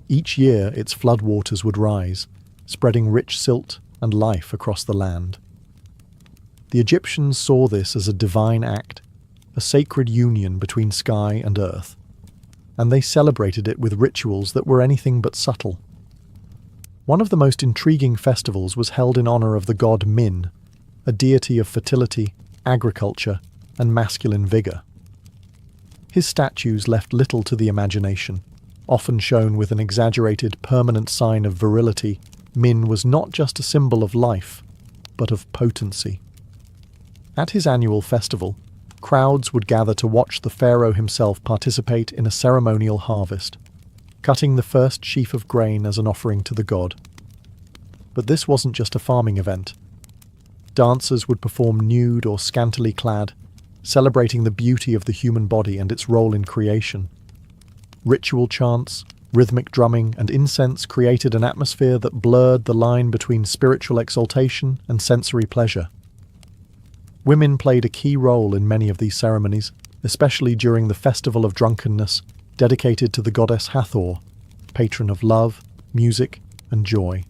Each year its floodwaters would rise, spreading rich silt and life across the land. The Egyptians saw this as a divine act, a sacred union between sky and earth, and they celebrated it with rituals that were anything but subtle. One of the most intriguing festivals was held in honor of the god Min, a deity of fertility, agriculture, and masculine vigor. His statues left little to the imagination. Often shown with an exaggerated, permanent sign of virility, Min was not just a symbol of life, but of potency. At his annual festival, crowds would gather to watch the pharaoh himself participate in a ceremonial harvest, cutting the first sheaf of grain as an offering to the god. But this wasn't just a farming event. Dancers would perform nude or scantily clad, celebrating the beauty of the human body and its role in creation. Ritual chants, rhythmic drumming, and incense created an atmosphere that blurred the line between spiritual exaltation and sensory pleasure. Women played a key role in many of these ceremonies, especially during the Festival of Drunkenness, dedicated to the goddess Hathor, patron of love, music, and joy.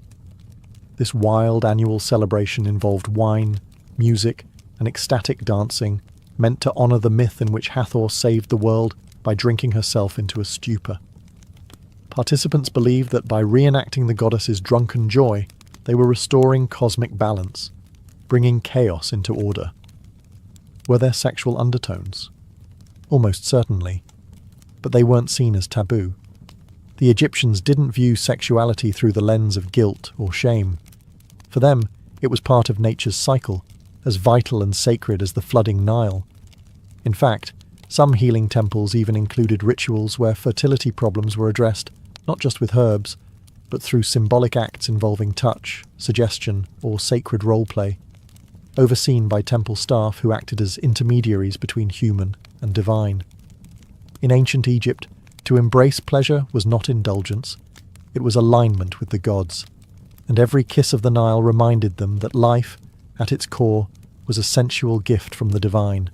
This wild annual celebration involved wine, music, and ecstatic dancing, meant to honor the myth in which Hathor saved the world by drinking herself into a stupor. Participants believed that by reenacting the goddess's drunken joy, they were restoring cosmic balance, bringing chaos into order. Were there sexual undertones? Almost certainly, but they weren't seen as taboo. The Egyptians didn't view sexuality through the lens of guilt or shame. For them, it was part of nature's cycle, as vital and sacred as the flooding Nile. In fact, some healing temples even included rituals where fertility problems were addressed not just with herbs, but through symbolic acts involving touch, suggestion, or sacred role-play, overseen by temple staff who acted as intermediaries between human and divine. In ancient Egypt, to embrace pleasure was not indulgence, it was alignment with the gods, and every kiss of the Nile reminded them that life, at its core, was a sensual gift from the divine.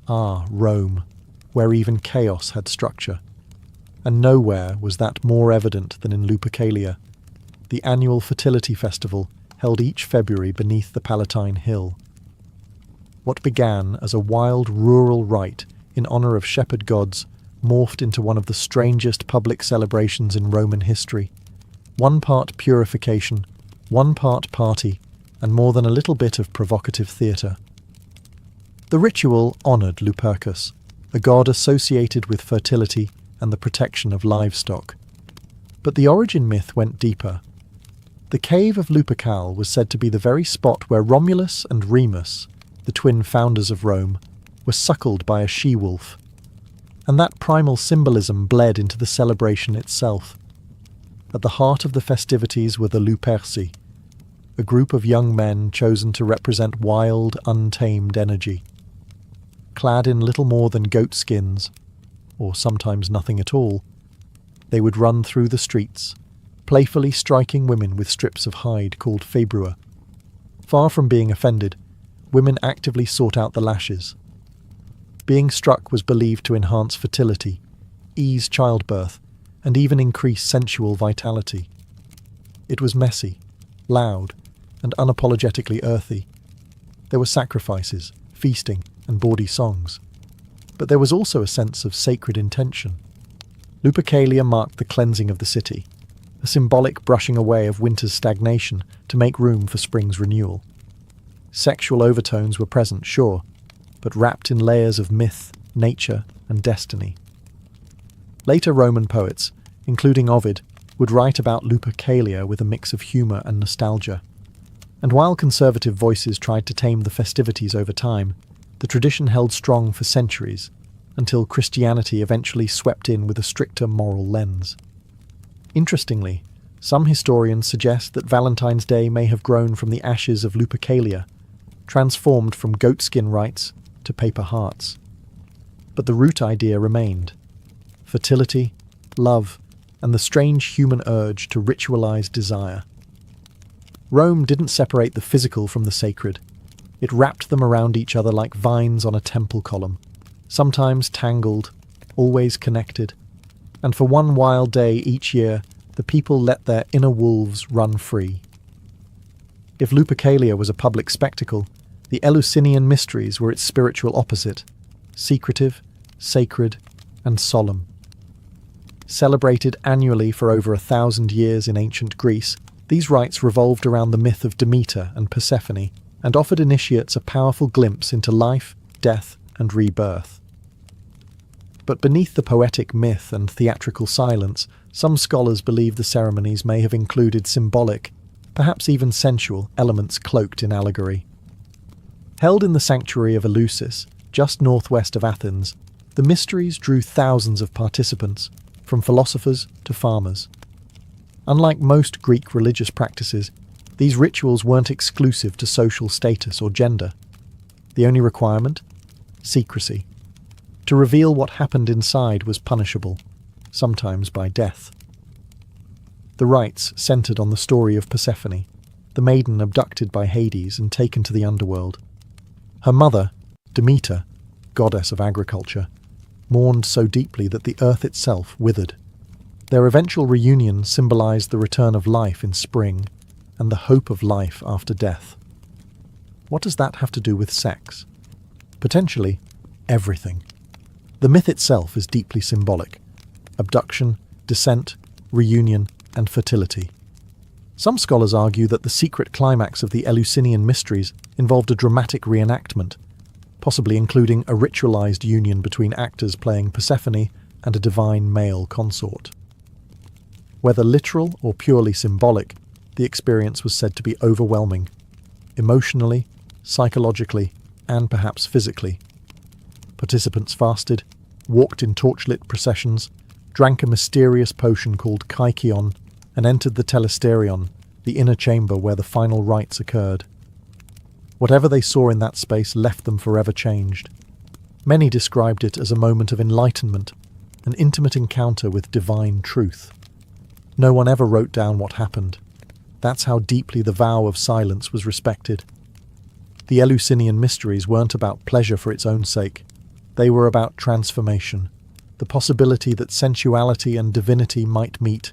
Ah, Rome, where even chaos had structure. And nowhere was that more evident than in Lupercalia, the annual fertility festival held each February beneath the Palatine Hill. What began as a wild rural rite in honor of shepherd gods morphed into one of the strangest public celebrations in Roman history. One part purification, one part party, and more than a little bit of provocative theatre. The ritual honoured Lupercus, a god associated with fertility and the protection of livestock. But the origin myth went deeper. The cave of Lupercal was said to be the very spot where Romulus and Remus, the twin founders of Rome, were suckled by a she-wolf, and that primal symbolism bled into the celebration itself. At the heart of the festivities were the Luperci, a group of young men chosen to represent wild, untamed energy. Clad in little more than goat skins, or sometimes nothing at all, they would run through the streets, playfully striking women with strips of hide called februa. Far from being offended, women actively sought out the lashes. Being struck was believed to enhance fertility, ease childbirth, and even increase sensual vitality. It was messy, loud, and unapologetically earthy. There were sacrifices, feasting, and bawdy songs. But there was also a sense of sacred intention. Lupercalia marked the cleansing of the city, a symbolic brushing away of winter's stagnation to make room for spring's renewal. Sexual overtones were present, sure, but wrapped in layers of myth, nature, and destiny. Later Roman poets, including Ovid, would write about Lupercalia with a mix of humour and nostalgia. And while conservative voices tried to tame the festivities over time, the tradition held strong for centuries, until Christianity eventually swept in with a stricter moral lens. Interestingly, some historians suggest that Valentine's Day may have grown from the ashes of Lupercalia, transformed from goatskin rites to paper hearts. But the root idea remained: fertility, love, and the strange human urge to ritualize desire. Rome didn't separate the physical from the sacred. It wrapped them around each other like vines on a temple column, sometimes tangled, always connected. And for one wild day each year, the people let their inner wolves run free. If Lupercalia was a public spectacle, the Eleusinian mysteries were its spiritual opposite: secretive, sacred, and solemn. Celebrated annually for over 1,000 years in ancient Greece, these rites revolved around the myth of Demeter and Persephone, and offered initiates a powerful glimpse into life, death, and rebirth. But beneath the poetic myth and theatrical silence, some scholars believe the ceremonies may have included symbolic, perhaps even sensual, elements cloaked in allegory. Held in the sanctuary of Eleusis, just northwest of Athens, the mysteries drew thousands of participants, from philosophers to farmers. Unlike most Greek religious practices, these rituals weren't exclusive to social status or gender. The only requirement? Secrecy. To reveal what happened inside was punishable, sometimes by death. The rites centered on the story of Persephone, the maiden abducted by Hades and taken to the underworld. Her mother, Demeter, goddess of agriculture, mourned so deeply that the earth itself withered. Their eventual reunion symbolized the return of life in spring and the hope of life after death. What does that have to do with sex? Potentially, everything. The myth itself is deeply symbolic: abduction, descent, reunion, and fertility. Some scholars argue that the secret climax of the Eleusinian mysteries involved a dramatic reenactment, possibly including a ritualized union between actors playing Persephone and a divine male consort. Whether literal or purely symbolic, the experience was said to be overwhelming, emotionally, psychologically, and perhaps physically. Participants fasted, walked in torchlit processions, drank a mysterious potion called kykeon, and entered the telesterion, the inner chamber where the final rites occurred. Whatever they saw in that space left them forever changed. Many described it as a moment of enlightenment, an intimate encounter with divine truth. No one ever wrote down what happened. That's how deeply the vow of silence was respected. The Eleusinian mysteries weren't about pleasure for its own sake. They were about transformation, the possibility that sensuality and divinity might meet,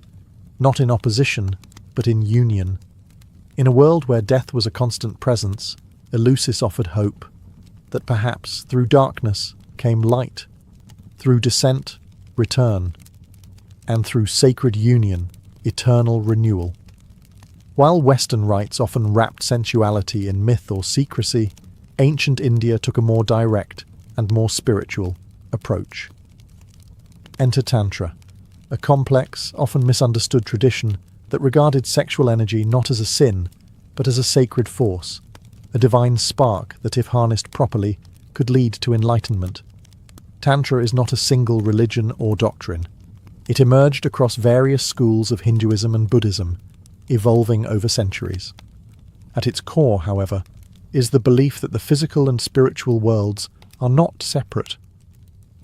not in opposition, but in union. In a world where death was a constant presence, Eleusis offered hope, that perhaps through darkness came light, through descent, return, and through sacred union, eternal renewal. While Western rites often wrapped sensuality in myth or secrecy, ancient India took a more direct and more spiritual approach. Enter Tantra, a complex, often misunderstood tradition that regarded sexual energy not as a sin, but as a sacred force, a divine spark that, if harnessed properly, could lead to enlightenment. Tantra is not a single religion or doctrine. It emerged across various schools of Hinduism and Buddhism, evolving over centuries. At its core, however, is the belief that the physical and spiritual worlds are not separate.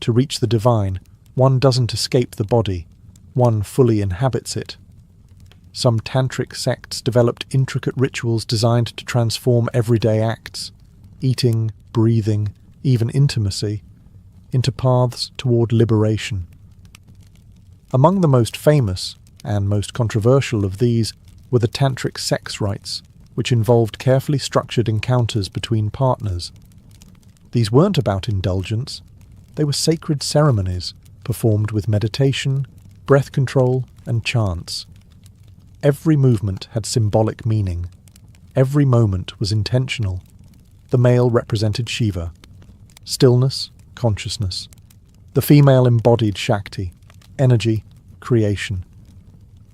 To reach the divine, one doesn't escape the body, one fully inhabits it. Some tantric sects developed intricate rituals designed to transform everyday acts, eating, breathing, even intimacy, into paths toward liberation. Among the most famous and most controversial of these were the tantric sex rites, which involved carefully structured encounters between partners. These weren't about indulgence, they were sacred ceremonies performed with meditation, breath control, and chants. Every movement had symbolic meaning. Every moment was intentional. The male represented Shiva, stillness, consciousness. The female embodied Shakti, energy, creation.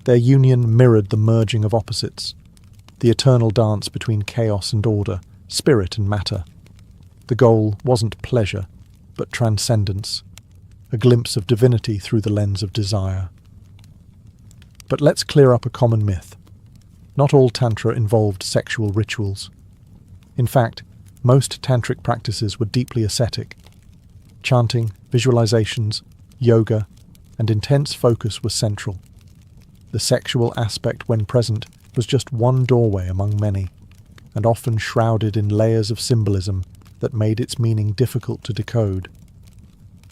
Their union mirrored the merging of opposites, the eternal dance between chaos and order, spirit and matter. The goal wasn't pleasure, but transcendence, a glimpse of divinity through the lens of desire. But let's clear up a common myth. Not all Tantra involved sexual rituals. In fact, most tantric practices were deeply ascetic. Chanting, visualizations, yoga, and intense focus were central. The sexual aspect, when present, was just one doorway among many, and often shrouded in layers of symbolism that made its meaning difficult to decode.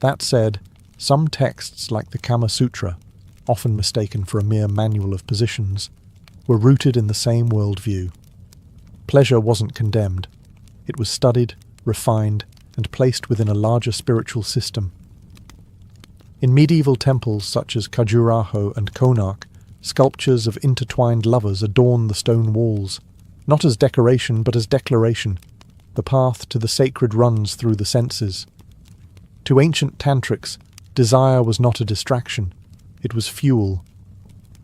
That said, some texts like the Kama Sutra, often mistaken for a mere manual of positions, were rooted in the same worldview. Pleasure wasn't condemned. It was studied, refined, and placed within a larger spiritual system. In medieval temples such as Khajuraho and Konark, sculptures of intertwined lovers adorn the stone walls, not as decoration but as declaration. The path to the sacred runs through the senses. To ancient tantrics, desire was not a distraction, it was fuel,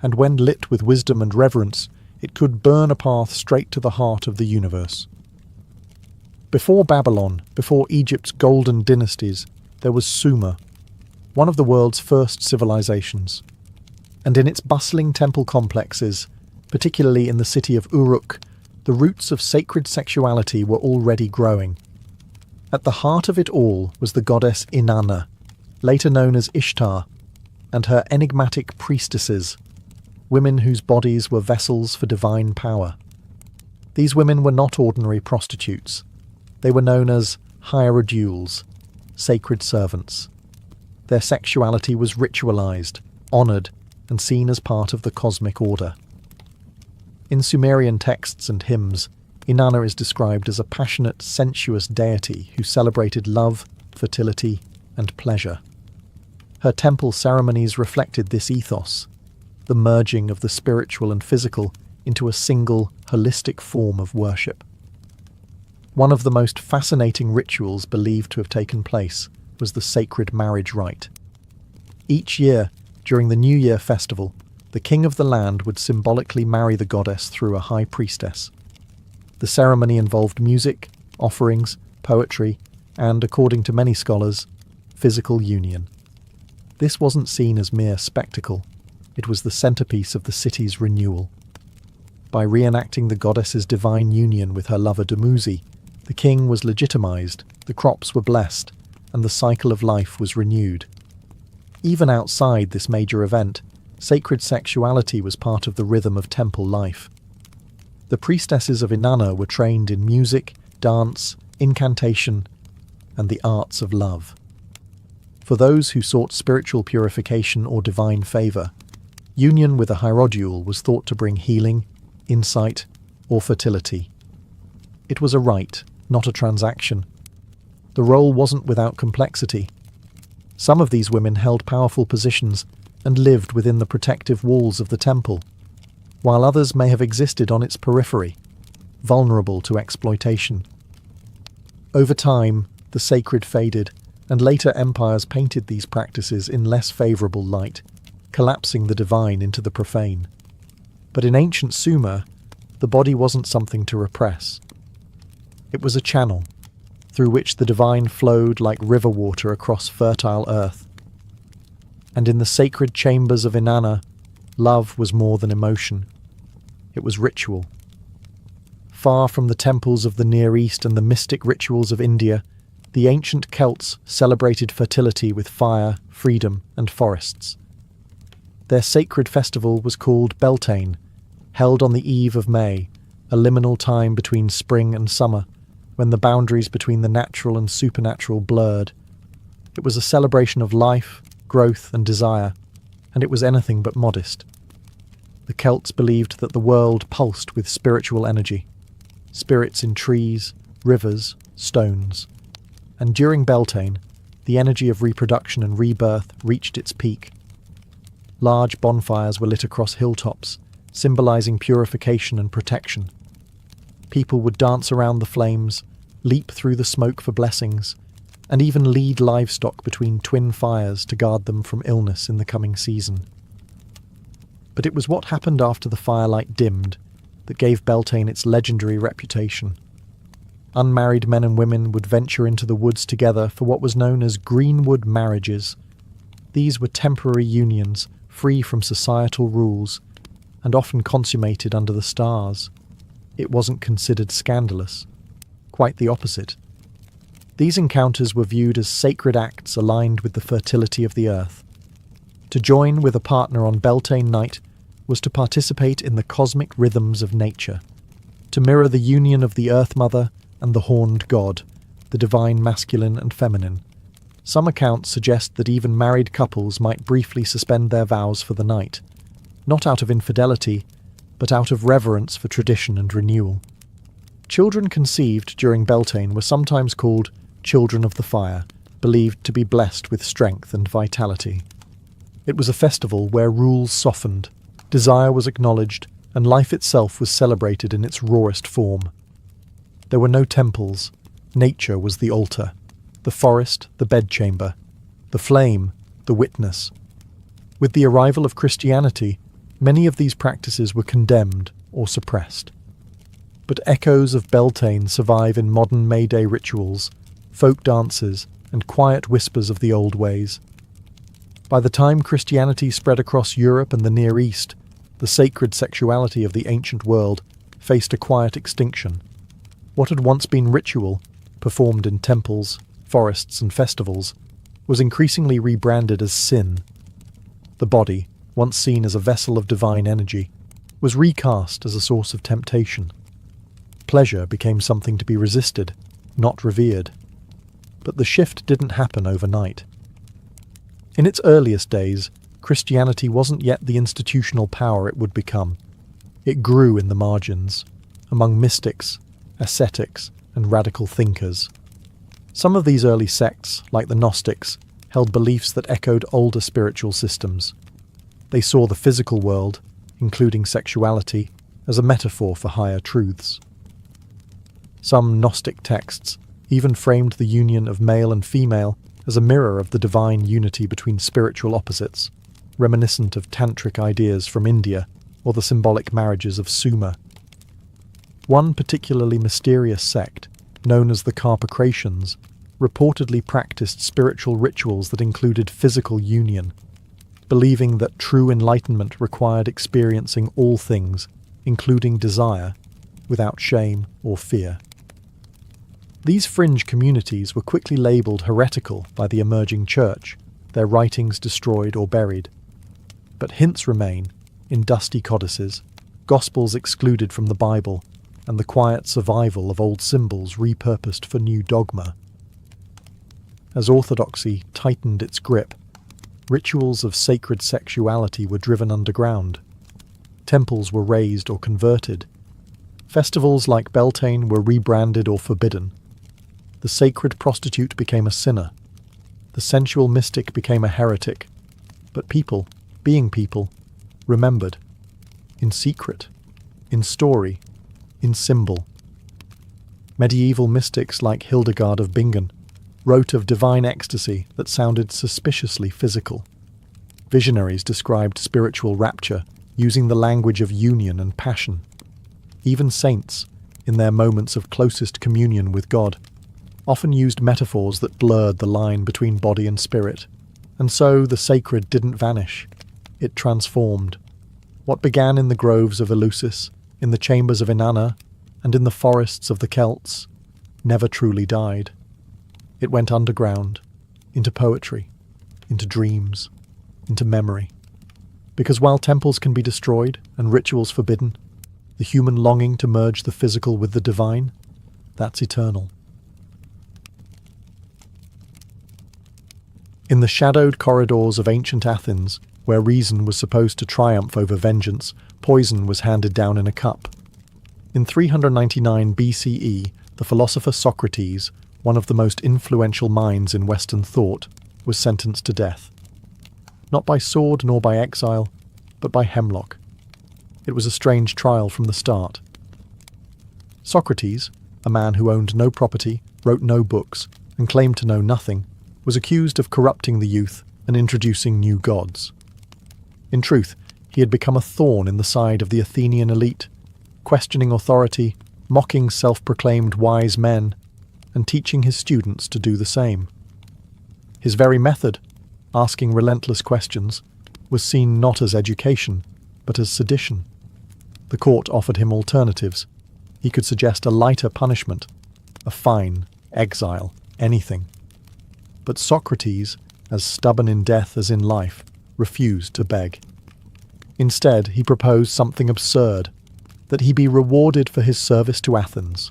and when lit with wisdom and reverence, it could burn a path straight to the heart of the universe. Before Babylon, before Egypt's golden dynasties, there was Sumer, one of the world's first civilizations. And in its bustling temple complexes, particularly in the city of Uruk, the roots of sacred sexuality were already growing. At the heart of it all was the goddess Inanna, later known as Ishtar, and her enigmatic priestesses, women whose bodies were vessels for divine power. These women were not ordinary prostitutes. They were known as hierodules, sacred servants. Their sexuality was ritualized, honored, and seen as part of the cosmic order. In Sumerian texts and hymns, Inanna is described as a passionate, sensuous deity who celebrated love, fertility, and pleasure. Her temple ceremonies reflected this ethos, the merging of the spiritual and physical into a single, holistic form of worship. One of the most fascinating rituals believed to have taken place was the sacred marriage rite. Each year, during the New Year festival, the king of the land would symbolically marry the goddess through a high priestess. The ceremony involved music, offerings, poetry, and, according to many scholars, physical union. This wasn't seen as mere spectacle. It was the centerpiece of the city's renewal. By reenacting the goddess's divine union with her lover Dumuzi, the king was legitimized, the crops were blessed, and the cycle of life was renewed. Even outside this major event, sacred sexuality was part of the rhythm of temple life. The priestesses of Inanna were trained in music, dance, incantation, and the arts of love. For those who sought spiritual purification or divine favor, union with a hierodule was thought to bring healing, insight, or fertility. It was a rite, not a transaction. The role wasn't without complexity. Some of these women held powerful positions and lived within the protective walls of the temple. while others may have existed on its periphery, vulnerable to exploitation. Over time, the sacred faded, and later empires painted these practices in less favourable light, collapsing the divine into the profane. But in ancient Sumer, the body wasn't something to repress. It was a channel, through which the divine flowed like river water across fertile earth. And in the sacred chambers of Inanna, love was more than emotion. It was ritual. Far from the temples of the Near East and the mystic rituals of India, the ancient Celts celebrated fertility with fire, freedom, and forests. Their sacred festival was called Beltane, held on the eve of May, a liminal time between spring and summer, when the boundaries between the natural and supernatural blurred. It was a celebration of life, growth, and desire, and it was anything but modest. The Celts believed that the world pulsed with spiritual energy, spirits in trees, rivers, stones. And during Beltane, the energy of reproduction and rebirth reached its peak. Large bonfires were lit across hilltops, symbolizing purification and protection. People would dance around the flames, leap through the smoke for blessings, and even lead livestock between twin fires to guard them from illness in the coming season. But it was what happened after the firelight dimmed that gave Beltane its legendary reputation. Unmarried men and women would venture into the woods together for what was known as greenwood marriages. These were temporary unions, free from societal rules, and often consummated under the stars. It wasn't considered scandalous. Quite the opposite. These encounters were viewed as sacred acts aligned with the fertility of the earth. To join with a partner on Beltane night was to participate in the cosmic rhythms of nature, to mirror the union of the Earth Mother and the horned god, the divine masculine and feminine. Some accounts suggest that even married couples might briefly suspend their vows for the night, not out of infidelity, but out of reverence for tradition and renewal. Children conceived during Beltane were sometimes called children of the fire, believed to be blessed with strength and vitality. It was a festival where rules softened, desire was acknowledged, and life itself was celebrated in its rawest form. There were no temples. Nature was the altar, the forest the bedchamber, the flame the witness. With the arrival of Christianity, many of these practices were condemned or suppressed. But echoes of Beltane survive in modern May Day rituals, folk dances, and quiet whispers of the old ways. By the time Christianity spread across Europe and the Near East, the sacred sexuality of the ancient world faced a quiet extinction. What had once been ritual, performed in temples, forests, and festivals, was increasingly rebranded as sin. The body, once seen as a vessel of divine energy, was recast as a source of temptation. Pleasure became something to be resisted, not revered. But the shift didn't happen overnight. In its earliest days, Christianity wasn't yet the institutional power it would become. It grew in the margins, among mystics, ascetics, and radical thinkers. Some of these early sects, like the Gnostics, held beliefs that echoed older spiritual systems. They saw the physical world, including sexuality, as a metaphor for higher truths. Some Gnostic texts even framed the union of male and female as a mirror of the divine unity between spiritual opposites, reminiscent of tantric ideas from India or the symbolic marriages of Sumer. One particularly mysterious sect, known as the Carpocratians, reportedly practiced spiritual rituals that included physical union, believing that true enlightenment required experiencing all things, including desire, without shame or fear. These fringe communities were quickly labelled heretical by the emerging church, their writings destroyed or buried. But hints remain, in dusty codices, gospels excluded from the Bible, and the quiet survival of old symbols repurposed for new dogma. As orthodoxy tightened its grip, rituals of sacred sexuality were driven underground. Temples were razed or converted. Festivals like Beltane were rebranded or forbidden. The sacred prostitute became a sinner. The sensual mystic became a heretic. But people, being people, remembered. in secret, in story, in symbol. Medieval mystics like Hildegard of Bingen wrote of divine ecstasy that sounded suspiciously physical. Visionaries described spiritual rapture using the language of union and passion. Even saints, in their moments of closest communion with God, often used metaphors that blurred the line between body and spirit. And so the sacred didn't vanish. It transformed. What began in the groves of Eleusis, in the chambers of Inanna, and in the forests of the Celts, never truly died. It went underground, into poetry, into dreams, into memory. Because while temples can be destroyed and rituals forbidden, the human longing to merge the physical with the divine, that's eternal. In the shadowed corridors of ancient Athens, where reason was supposed to triumph over vengeance, poison was handed down in a cup. In 399 BCE, the philosopher Socrates, one of the most influential minds in Western thought, was sentenced to death. Not by sword nor by exile, but by hemlock. It was a strange trial from the start. Socrates, a man who owned no property, wrote no books, and claimed to know nothing, was accused of corrupting the youth and introducing new gods. In truth, he had become a thorn in the side of the Athenian elite, questioning authority, mocking self-proclaimed wise men, and teaching his students to do the same. His very method, asking relentless questions, was seen not as education, but as sedition. The court offered him alternatives. He could suggest a lighter punishment, a fine, exile, anything. But Socrates, as stubborn in death as in life, refused to beg. Instead, he proposed something absurd, that he be rewarded for his service to Athens.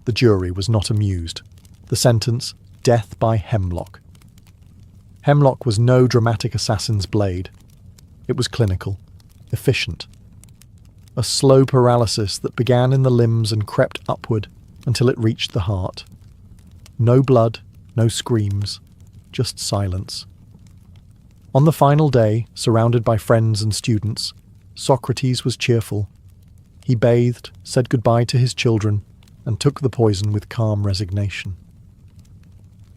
The jury was not amused. The sentence, death by hemlock. Hemlock was no dramatic assassin's blade. It was clinical, efficient. A slow paralysis that began in the limbs and crept upward until it reached the heart. No blood, no screams, just silence. On the final day, surrounded by friends and students, Socrates was cheerful. He bathed, said goodbye to his children, and took the poison with calm resignation.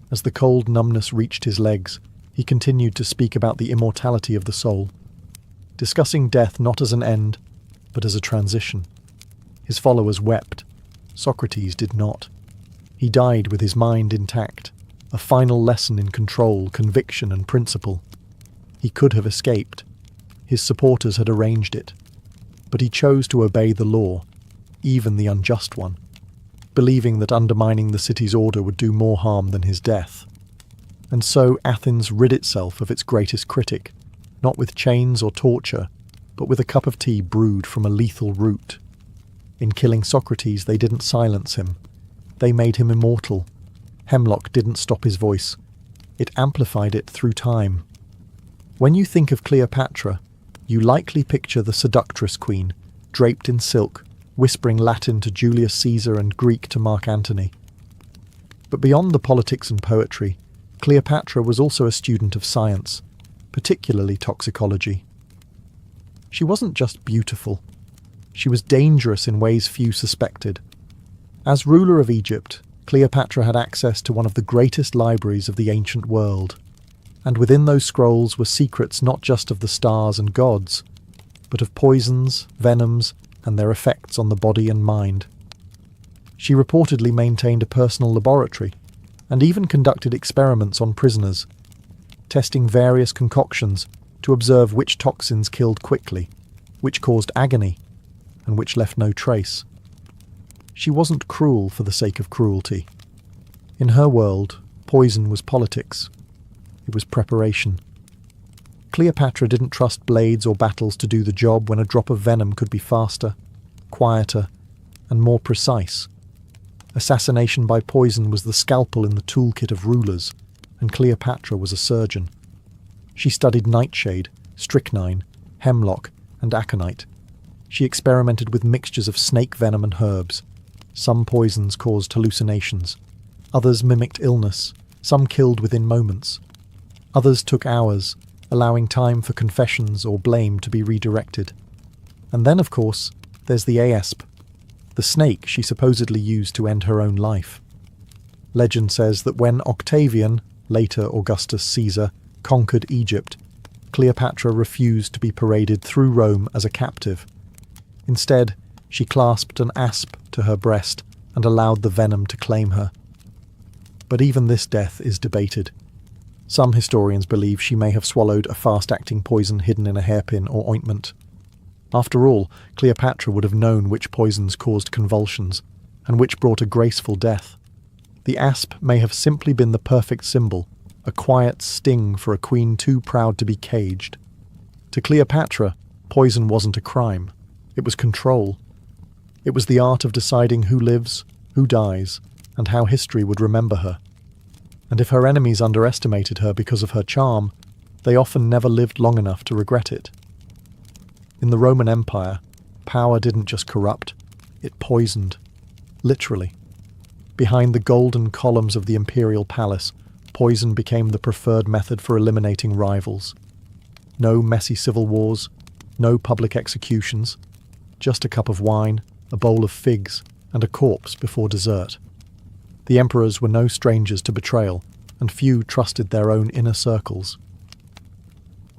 As the cold numbness reached his legs, he continued to speak about the immortality of the soul, discussing death not as an end, but as a transition. His followers wept. Socrates did not. He died with his mind intact, a final lesson in control, conviction, and principle. He could have escaped. His supporters had arranged it. But he chose to obey the law, even the unjust one, believing that undermining the city's order would do more harm than his death. And so Athens rid itself of its greatest critic, not with chains or torture, but with a cup of tea brewed from a lethal root. In killing Socrates, they didn't silence him. They made him immortal. Hemlock didn't stop his voice. It amplified it through time. When you think of Cleopatra, you likely picture the seductress queen, draped in silk, whispering Latin to Julius Caesar and Greek to Mark Antony. But beyond the politics and poetry, Cleopatra was also a student of science, particularly toxicology. She wasn't just beautiful. She was dangerous in ways few suspected. As ruler of Egypt, Cleopatra had access to one of the greatest libraries of the ancient world, and within those scrolls were secrets not just of the stars and gods, but of poisons, venoms, and their effects on the body and mind. She reportedly maintained a personal laboratory, and even conducted experiments on prisoners, testing various concoctions to observe which toxins killed quickly, which caused agony, and which left no trace. She wasn't cruel for the sake of cruelty. In her world, poison was politics. It was preparation. Cleopatra didn't trust blades or battles to do the job when a drop of venom could be faster, quieter, and more precise. Assassination by poison was the scalpel in the toolkit of rulers, and Cleopatra was a surgeon. She studied nightshade, strychnine, hemlock, and aconite. She experimented with mixtures of snake venom and herbs. Some poisons caused hallucinations. Others mimicked illness. Some killed within moments. Others took hours, allowing time for confessions or blame to be redirected. And then, of course, there's the asp, the snake she supposedly used to end her own life. Legend says that when Octavian, later Augustus Caesar, conquered Egypt, Cleopatra refused to be paraded through Rome as a captive. Instead, she clasped an asp to her breast and allowed the venom to claim her. But even this death is debated. Some historians believe she may have swallowed a fast-acting poison hidden in a hairpin or ointment. After all, Cleopatra would have known which poisons caused convulsions and which brought a graceful death. The asp may have simply been the perfect symbol, a quiet sting for a queen too proud to be caged. To Cleopatra, poison wasn't a crime. It was control. It was the art of deciding who lives, who dies, and how history would remember her. And if her enemies underestimated her because of her charm, they often never lived long enough to regret it. In the Roman Empire, power didn't just corrupt, it poisoned. Literally. Behind the golden columns of the imperial palace, poison became the preferred method for eliminating rivals. No messy civil wars, no public executions, just a cup of wine, a bowl of figs, and a corpse before dessert. The emperors were no strangers to betrayal, and few trusted their own inner circles.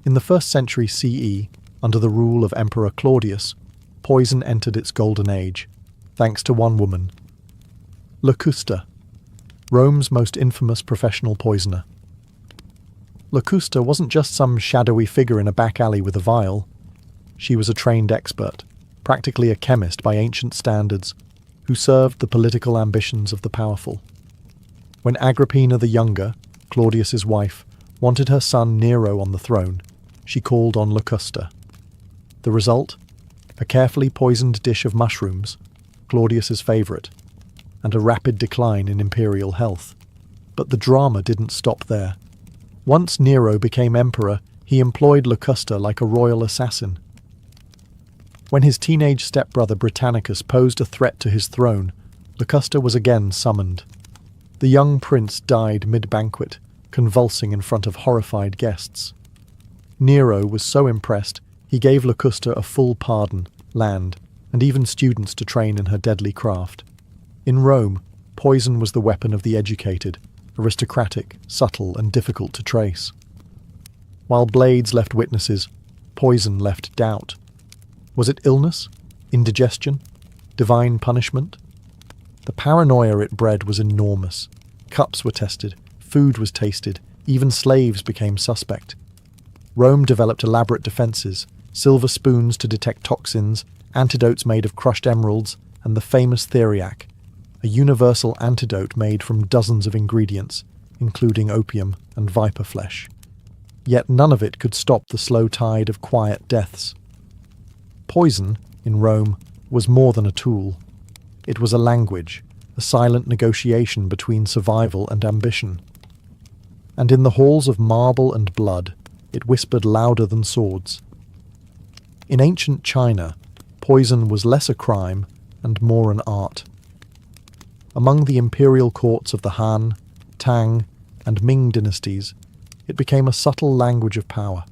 In the 1st century CE, under the rule of Emperor Claudius, poison entered its golden age, thanks to one woman, Locusta, Rome's most infamous professional poisoner. Locusta wasn't just some shadowy figure in a back alley with a vial. She was a trained expert, practically a chemist by ancient standards, who served the political ambitions of the powerful. When Agrippina the Younger, Claudius's wife, wanted her son Nero on the throne, she called on Locusta. The result? A carefully poisoned dish of mushrooms, Claudius's favourite, and a rapid decline in imperial health. But the drama didn't stop there. Once Nero became emperor, he employed Locusta like a royal assassin. When his teenage stepbrother Britannicus posed a threat to his throne, Locusta was again summoned. The young prince died mid-banquet, convulsing in front of horrified guests. Nero was so impressed, he gave Locusta a full pardon, land, and even students to train in her deadly craft. In Rome, poison was the weapon of the educated, aristocratic, subtle, and difficult to trace. While blades left witnesses, poison left doubt. Was it illness? Indigestion? Divine punishment? The paranoia it bred was enormous. Cups were tested, food was tasted, even slaves became suspect. Rome developed elaborate defences, silver spoons to detect toxins, antidotes made of crushed emeralds, and the famous theriac, a universal antidote made from dozens of ingredients, including opium and viper flesh. Yet none of it could stop the slow tide of quiet deaths. Poison, in Rome, was more than a tool. It was a language, a silent negotiation between survival and ambition. And in the halls of marble and blood, it whispered louder than swords. In ancient China, poison was less a crime and more an art. Among the imperial courts of the Han, Tang, and Ming dynasties, it became a subtle language of power,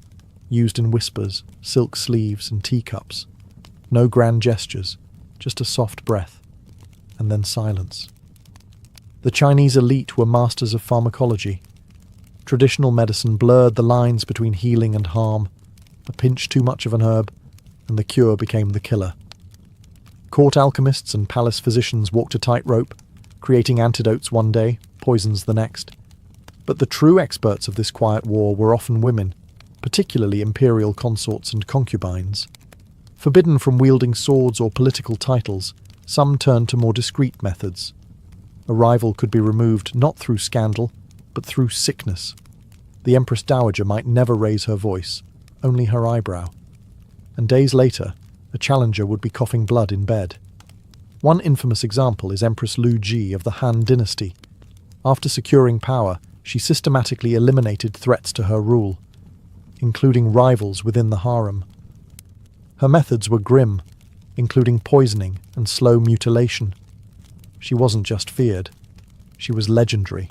used in whispers, silk sleeves, and teacups. No grand gestures, just a soft breath, and then silence. The Chinese elite were masters of pharmacology. Traditional medicine blurred the lines between healing and harm. A pinch too much of an herb, and the cure became the killer. Court alchemists and palace physicians walked a tightrope, creating antidotes one day, poisons the next. But the true experts of this quiet war were often women, particularly imperial consorts and concubines. Forbidden from wielding swords or political titles, some turned to more discreet methods. A rival could be removed not through scandal, but through sickness. The Empress Dowager might never raise her voice, only her eyebrow. And days later, a challenger would be coughing blood in bed. One infamous example is Empress Lu Ji of the Han dynasty. After securing power, she systematically eliminated threats to her rule, including rivals within the harem. Her methods were grim, including poisoning and slow mutilation. She wasn't just feared, she was legendary.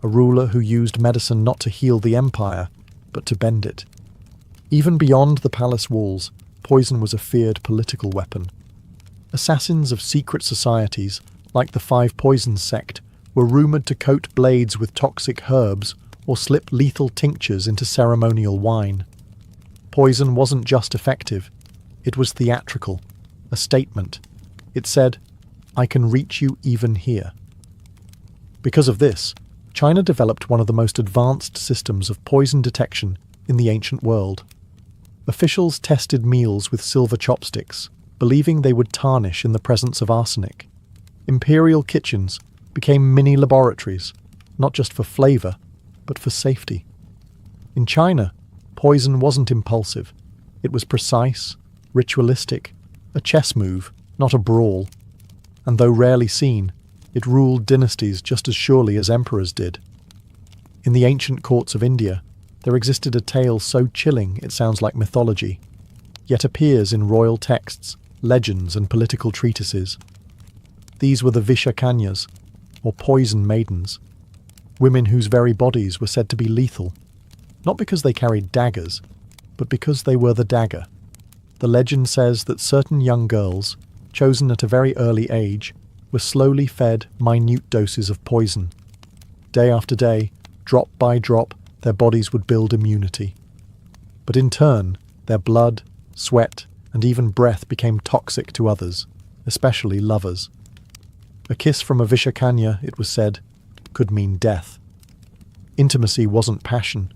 A ruler who used medicine not to heal the empire, but to bend it. Even beyond the palace walls, poison was a feared political weapon. Assassins of secret societies, like the Five Poisons sect, were rumoured to coat blades with toxic herbs or slip lethal tinctures into ceremonial wine. Poison wasn't just effective, it was theatrical, a statement. It said, "I can reach you even here." Because of this, China developed one of the most advanced systems of poison detection in the ancient world. Officials tested meals with silver chopsticks, believing they would tarnish in the presence of arsenic. Imperial kitchens became mini laboratories, not just for flavour, but for safety. In China, poison wasn't impulsive. It was precise, ritualistic, a chess move, not a brawl. And though rarely seen, it ruled dynasties just as surely as emperors did. In the ancient courts of India, there existed a tale so chilling it sounds like mythology, yet appears in royal texts, legends and political treatises. These were the Vishakanyas, or poison maidens, women whose very bodies were said to be lethal, not because they carried daggers, but because they were the dagger. The legend says that certain young girls, chosen at a very early age, were slowly fed minute doses of poison. Day after day, drop by drop, their bodies would build immunity. But in turn, their blood, sweat, and even breath became toxic to others, especially lovers. A kiss from a Vishakanya, it was said, could mean death. Intimacy wasn't passion,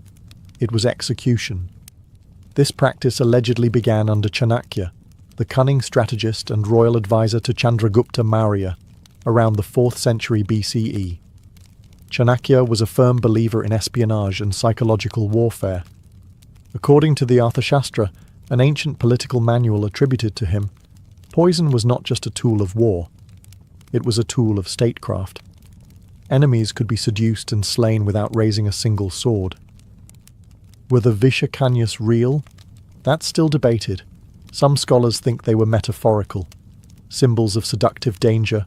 it was execution. This practice allegedly began under Chanakya, the cunning strategist and royal advisor to Chandragupta Maurya, around the 4th century BCE. Chanakya was a firm believer in espionage and psychological warfare. According to the Arthashastra, an ancient political manual attributed to him, poison was not just a tool of war, it was a tool of statecraft. Enemies could be seduced and slain without raising a single sword. Were the Vishakanyas real? That's still debated. Some scholars think they were metaphorical, symbols of seductive danger,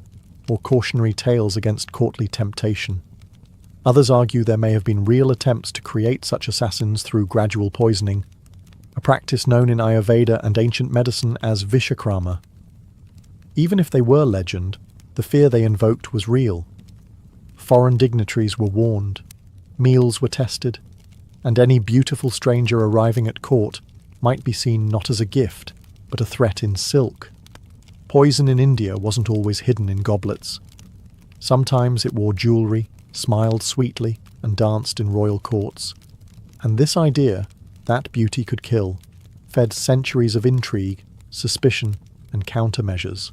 or cautionary tales against courtly temptation. Others argue there may have been real attempts to create such assassins through gradual poisoning, a practice known in Ayurveda and ancient medicine as Vishakrama. Even if they were legend, the fear they invoked was real. Foreign dignitaries were warned, meals were tested, and any beautiful stranger arriving at court might be seen not as a gift, but a threat in silk. Poison in India wasn't always hidden in goblets. Sometimes it wore jewellery, smiled sweetly, and danced in royal courts. And this idea, that beauty could kill, fed centuries of intrigue, suspicion, and countermeasures.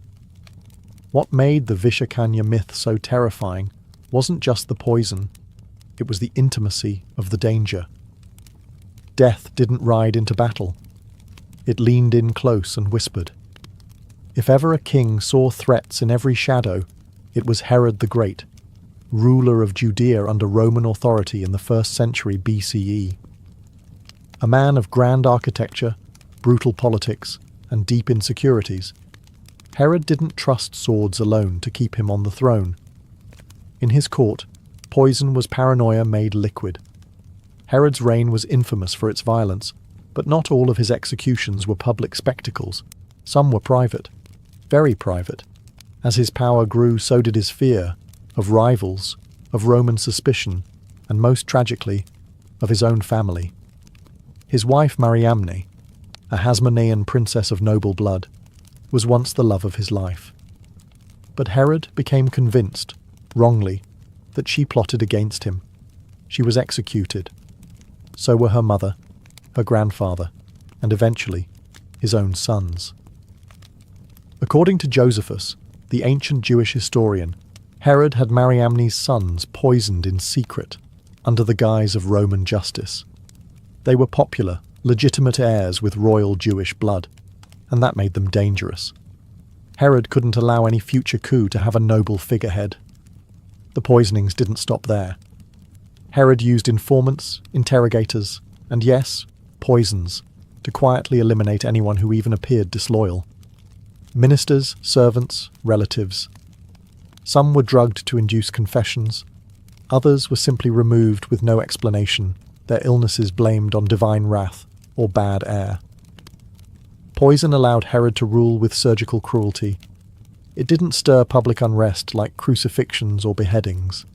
What made the Vishakanya myth so terrifying wasn't just the poison, it was the intimacy of the danger. Death didn't ride into battle. It leaned in close and whispered. If ever a king saw threats in every shadow, it was Herod the Great, ruler of Judea under Roman authority in the 1st century BCE. A man of grand architecture, brutal politics, and deep insecurities, Herod didn't trust swords alone to keep him on the throne. In his court, poison was paranoia made liquid. Herod's reign was infamous for its violence, but not all of his executions were public spectacles. Some were private, very private. As his power grew, so did his fear, of rivals, of Roman suspicion, and most tragically, of his own family. His wife Mariamne, a Hasmonean princess of noble blood, was once the love of his life. But Herod became convinced, wrongly, that she plotted against him. She was executed. So were her mother, her grandfather, and eventually, his own sons. According to Josephus, the ancient Jewish historian, Herod had Mariamne's sons poisoned in secret, under the guise of Roman justice. They were popular, legitimate heirs with royal Jewish blood, and that made them dangerous. Herod couldn't allow any future coup to have a noble figurehead. The poisonings didn't stop there. Herod used informants, interrogators, and yes, poisons, to quietly eliminate anyone who even appeared disloyal. Ministers, servants, relatives. Some were drugged to induce confessions. Others were simply removed with no explanation, their illnesses blamed on divine wrath or bad air. Poison allowed Herod to rule with surgical cruelty. It didn't stir public unrest like crucifixions or beheadings.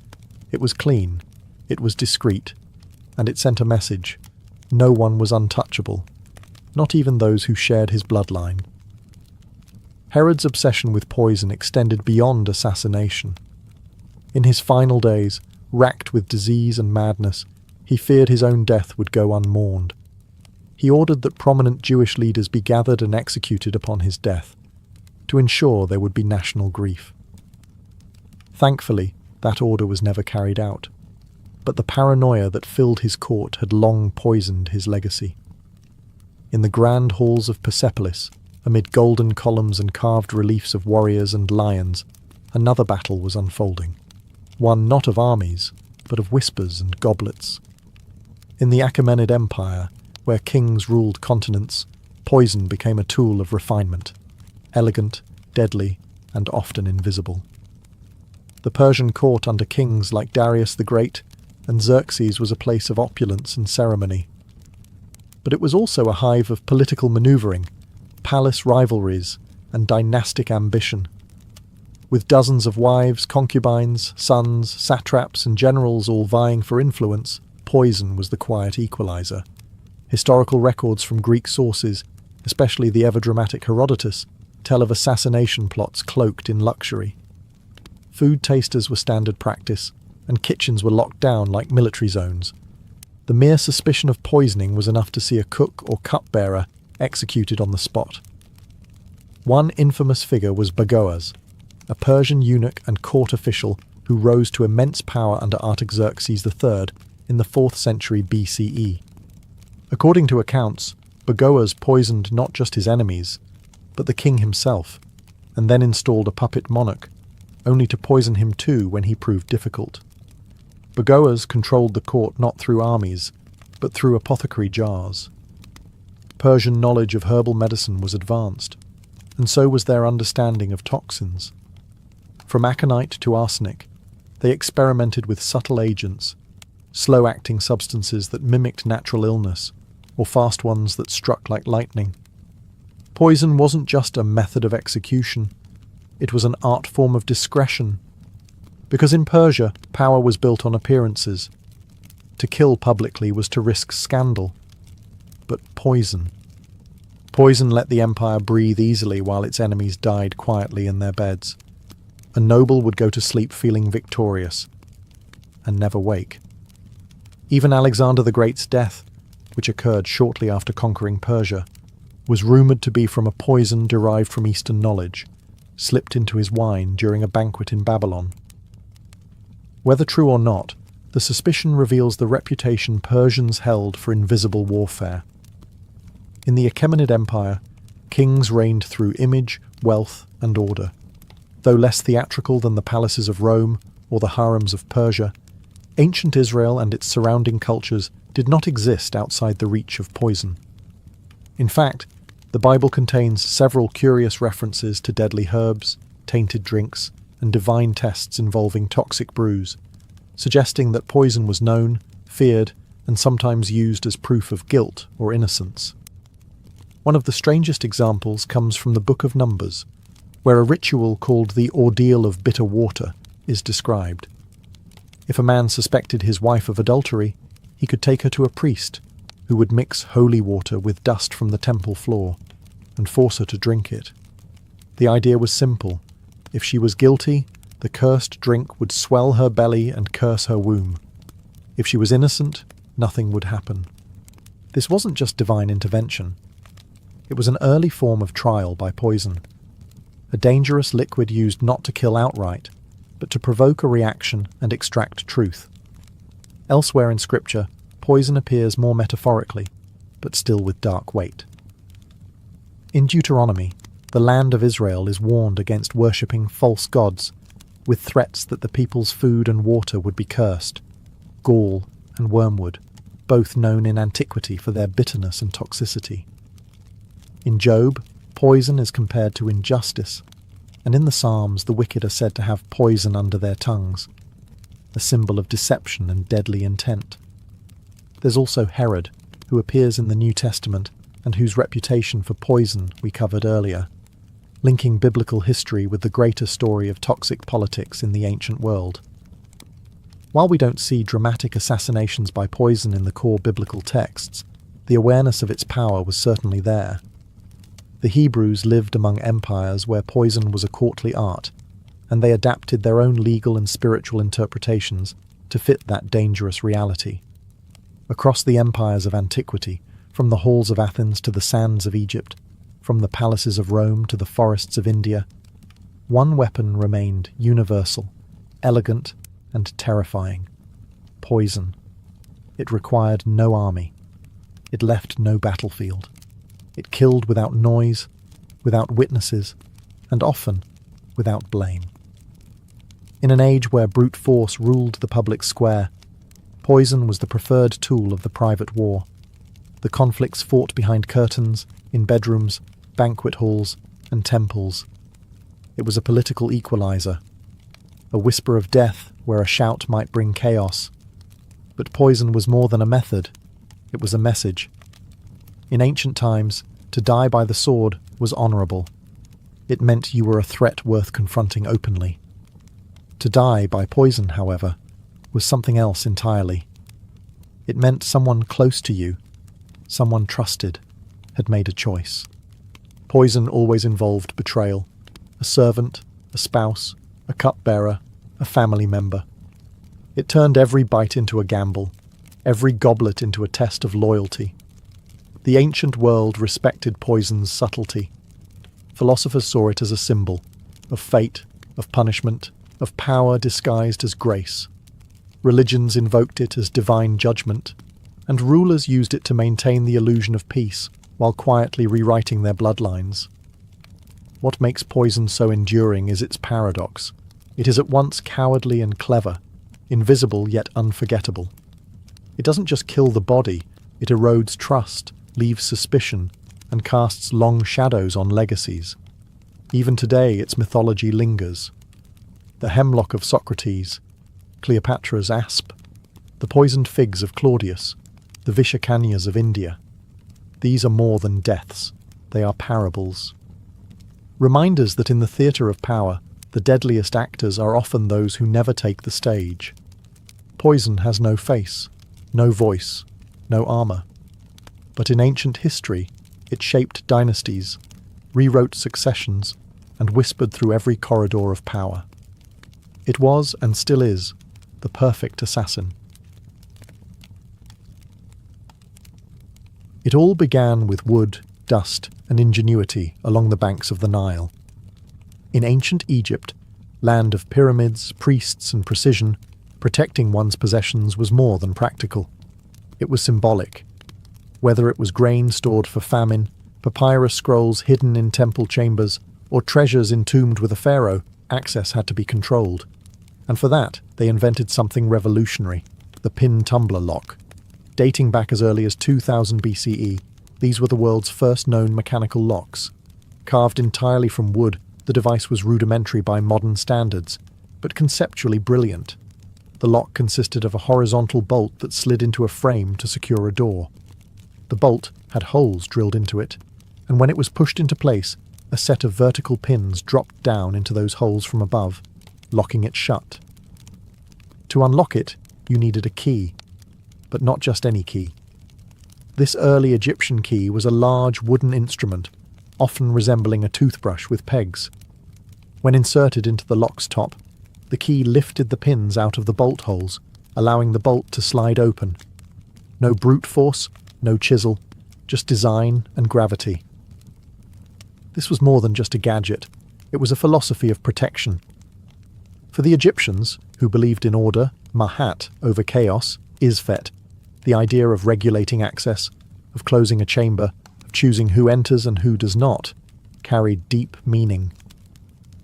It was clean, it was discreet, and it sent a message. No one was untouchable, not even those who shared his bloodline. Herod's obsession with poison extended beyond assassination. In his final days, racked with disease and madness, he feared his own death would go unmourned. He ordered that prominent Jewish leaders be gathered and executed upon his death, to ensure there would be national grief. Thankfully, that order was never carried out, but the paranoia that filled his court had long poisoned his legacy. In the grand halls of Persepolis, amid golden columns and carved reliefs of warriors and lions, another battle was unfolding, one not of armies, but of whispers and goblets. In the Achaemenid Empire, where kings ruled continents, poison became a tool of refinement, elegant, deadly, and often invisible. The Persian court under kings like Darius the Great and Xerxes was a place of opulence and ceremony. But it was also a hive of political manoeuvring, palace rivalries, and dynastic ambition. With dozens of wives, concubines, sons, satraps, and generals all vying for influence, poison was the quiet equalizer. Historical records from Greek sources, especially the ever-dramatic Herodotus, tell of assassination plots cloaked in luxury. Food tasters were standard practice, and kitchens were locked down like military zones. The mere suspicion of poisoning was enough to see a cook or cupbearer executed on the spot. One infamous figure was Bagoas, a Persian eunuch and court official who rose to immense power under Artaxerxes III in the 4th century BCE. According to accounts, Bagoas poisoned not just his enemies, but the king himself, and then installed a puppet monarch, only to poison him too when he proved difficult. Bagoas controlled the court not through armies, but through apothecary jars. Persian knowledge of herbal medicine was advanced, and so was their understanding of toxins. From aconite to arsenic, they experimented with subtle agents, slow-acting substances that mimicked natural illness, or fast ones that struck like lightning. Poison wasn't just a method of execution, it was an art form of discretion. Because in Persia, power was built on appearances. To kill publicly was to risk scandal. But poison. Poison let the empire breathe easily while its enemies died quietly in their beds. A noble would go to sleep feeling victorious, and never wake. Even Alexander the Great's death, which occurred shortly after conquering Persia, was rumoured to be from a poison derived from Eastern knowledge, slipped into his wine during a banquet in Babylon. Whether true or not, the suspicion reveals the reputation Persians held for invisible warfare. In the Achaemenid Empire, kings reigned through image, wealth, and order. Though less theatrical than the palaces of Rome or the harems of Persia, ancient Israel and its surrounding cultures did not exist outside the reach of poison. In fact, the Bible contains several curious references to deadly herbs, tainted drinks, and divine tests involving toxic brews, suggesting that poison was known, feared, and sometimes used as proof of guilt or innocence. One of the strangest examples comes from the Book of Numbers, where a ritual called the Ordeal of Bitter Water is described. If a man suspected his wife of adultery, he could take her to a priest, who would mix holy water with dust from the temple floor and force her to drink it. The idea was simple. If she was guilty, the cursed drink would swell her belly and curse her womb. If she was innocent, nothing would happen. This wasn't just divine intervention. It was an early form of trial by poison, a dangerous liquid used not to kill outright, but to provoke a reaction and extract truth. Elsewhere in Scripture, poison appears more metaphorically, but still with dark weight. In Deuteronomy, the land of Israel is warned against worshipping false gods, with threats that the people's food and water would be cursed. Gall and wormwood, both known in antiquity for their bitterness and toxicity. In Job, poison is compared to injustice, and in the Psalms the wicked are said to have poison under their tongues, a symbol of deception and deadly intent. There's also Herod, who appears in the New Testament and whose reputation for poison we covered earlier, linking biblical history with the greater story of toxic politics in the ancient world. While we don't see dramatic assassinations by poison in the core biblical texts, the awareness of its power was certainly there. The Hebrews lived among empires where poison was a courtly art, and they adapted their own legal and spiritual interpretations to fit that dangerous reality. Across the empires of antiquity, from the halls of Athens to the sands of Egypt, from the palaces of Rome to the forests of India, one weapon remained universal, elegant, and terrifying: poison. It required no army. It left no battlefield. It killed without noise, without witnesses, and often without blame. In an age where brute force ruled the public square, poison was the preferred tool of the private war. The conflicts fought behind curtains, in bedrooms, banquet halls, and temples. It was a political equalizer, a whisper of death where a shout might bring chaos. But poison was more than a method, it was a message. In ancient times, to die by the sword was honourable. It meant you were a threat worth confronting openly. To die by poison, however, was something else entirely. It meant someone close to you, someone trusted, had made a choice. Poison always involved betrayal: a servant, a spouse, a cupbearer, a family member. It turned every bite into a gamble, every goblet into a test of loyalty. The ancient world respected poison's subtlety. Philosophers saw it as a symbol of fate, of punishment, of power disguised as grace. Religions invoked it as divine judgment, and rulers used it to maintain the illusion of peace while quietly rewriting their bloodlines. What makes poison so enduring is its paradox. It is at once cowardly and clever, invisible yet unforgettable. It doesn't just kill the body, it erodes trust, leaves suspicion, and casts long shadows on legacies. Even today its mythology lingers. The hemlock of Socrates, Cleopatra's asp, the poisoned figs of Claudius, the Vishakanyas of India. These are more than deaths, they are parables. Reminders that in the theatre of power, the deadliest actors are often those who never take the stage. Poison has no face, no voice, no armour. But in ancient history, it shaped dynasties, rewrote successions, and whispered through every corridor of power. It was, and still is, the perfect assassin. It all began with wood, dust, and ingenuity along the banks of the Nile. In ancient Egypt, land of pyramids, priests, and precision, protecting one's possessions was more than practical. It was symbolic. Whether it was grain stored for famine, papyrus scrolls hidden in temple chambers, or treasures entombed with a pharaoh, access had to be controlled. And for that, they invented something revolutionary: the pin tumbler lock. Dating back as early as 2000 BCE, these were the world's first known mechanical locks. Carved entirely from wood, the device was rudimentary by modern standards, but conceptually brilliant. The lock consisted of a horizontal bolt that slid into a frame to secure a door. The bolt had holes drilled into it, and when it was pushed into place, a set of vertical pins dropped down into those holes from above, locking it shut. To unlock it, you needed a key, but not just any key. This early Egyptian key was a large wooden instrument, often resembling a toothbrush with pegs. When inserted into the lock's top, the key lifted the pins out of the bolt holes, allowing the bolt to slide open. No brute force, no chisel, just design and gravity. This was more than just a gadget. It was a philosophy of protection. For the Egyptians, who believed in order, Mahat, over chaos, Isfet, the idea of regulating access, of closing a chamber, of choosing who enters and who does not, carried deep meaning.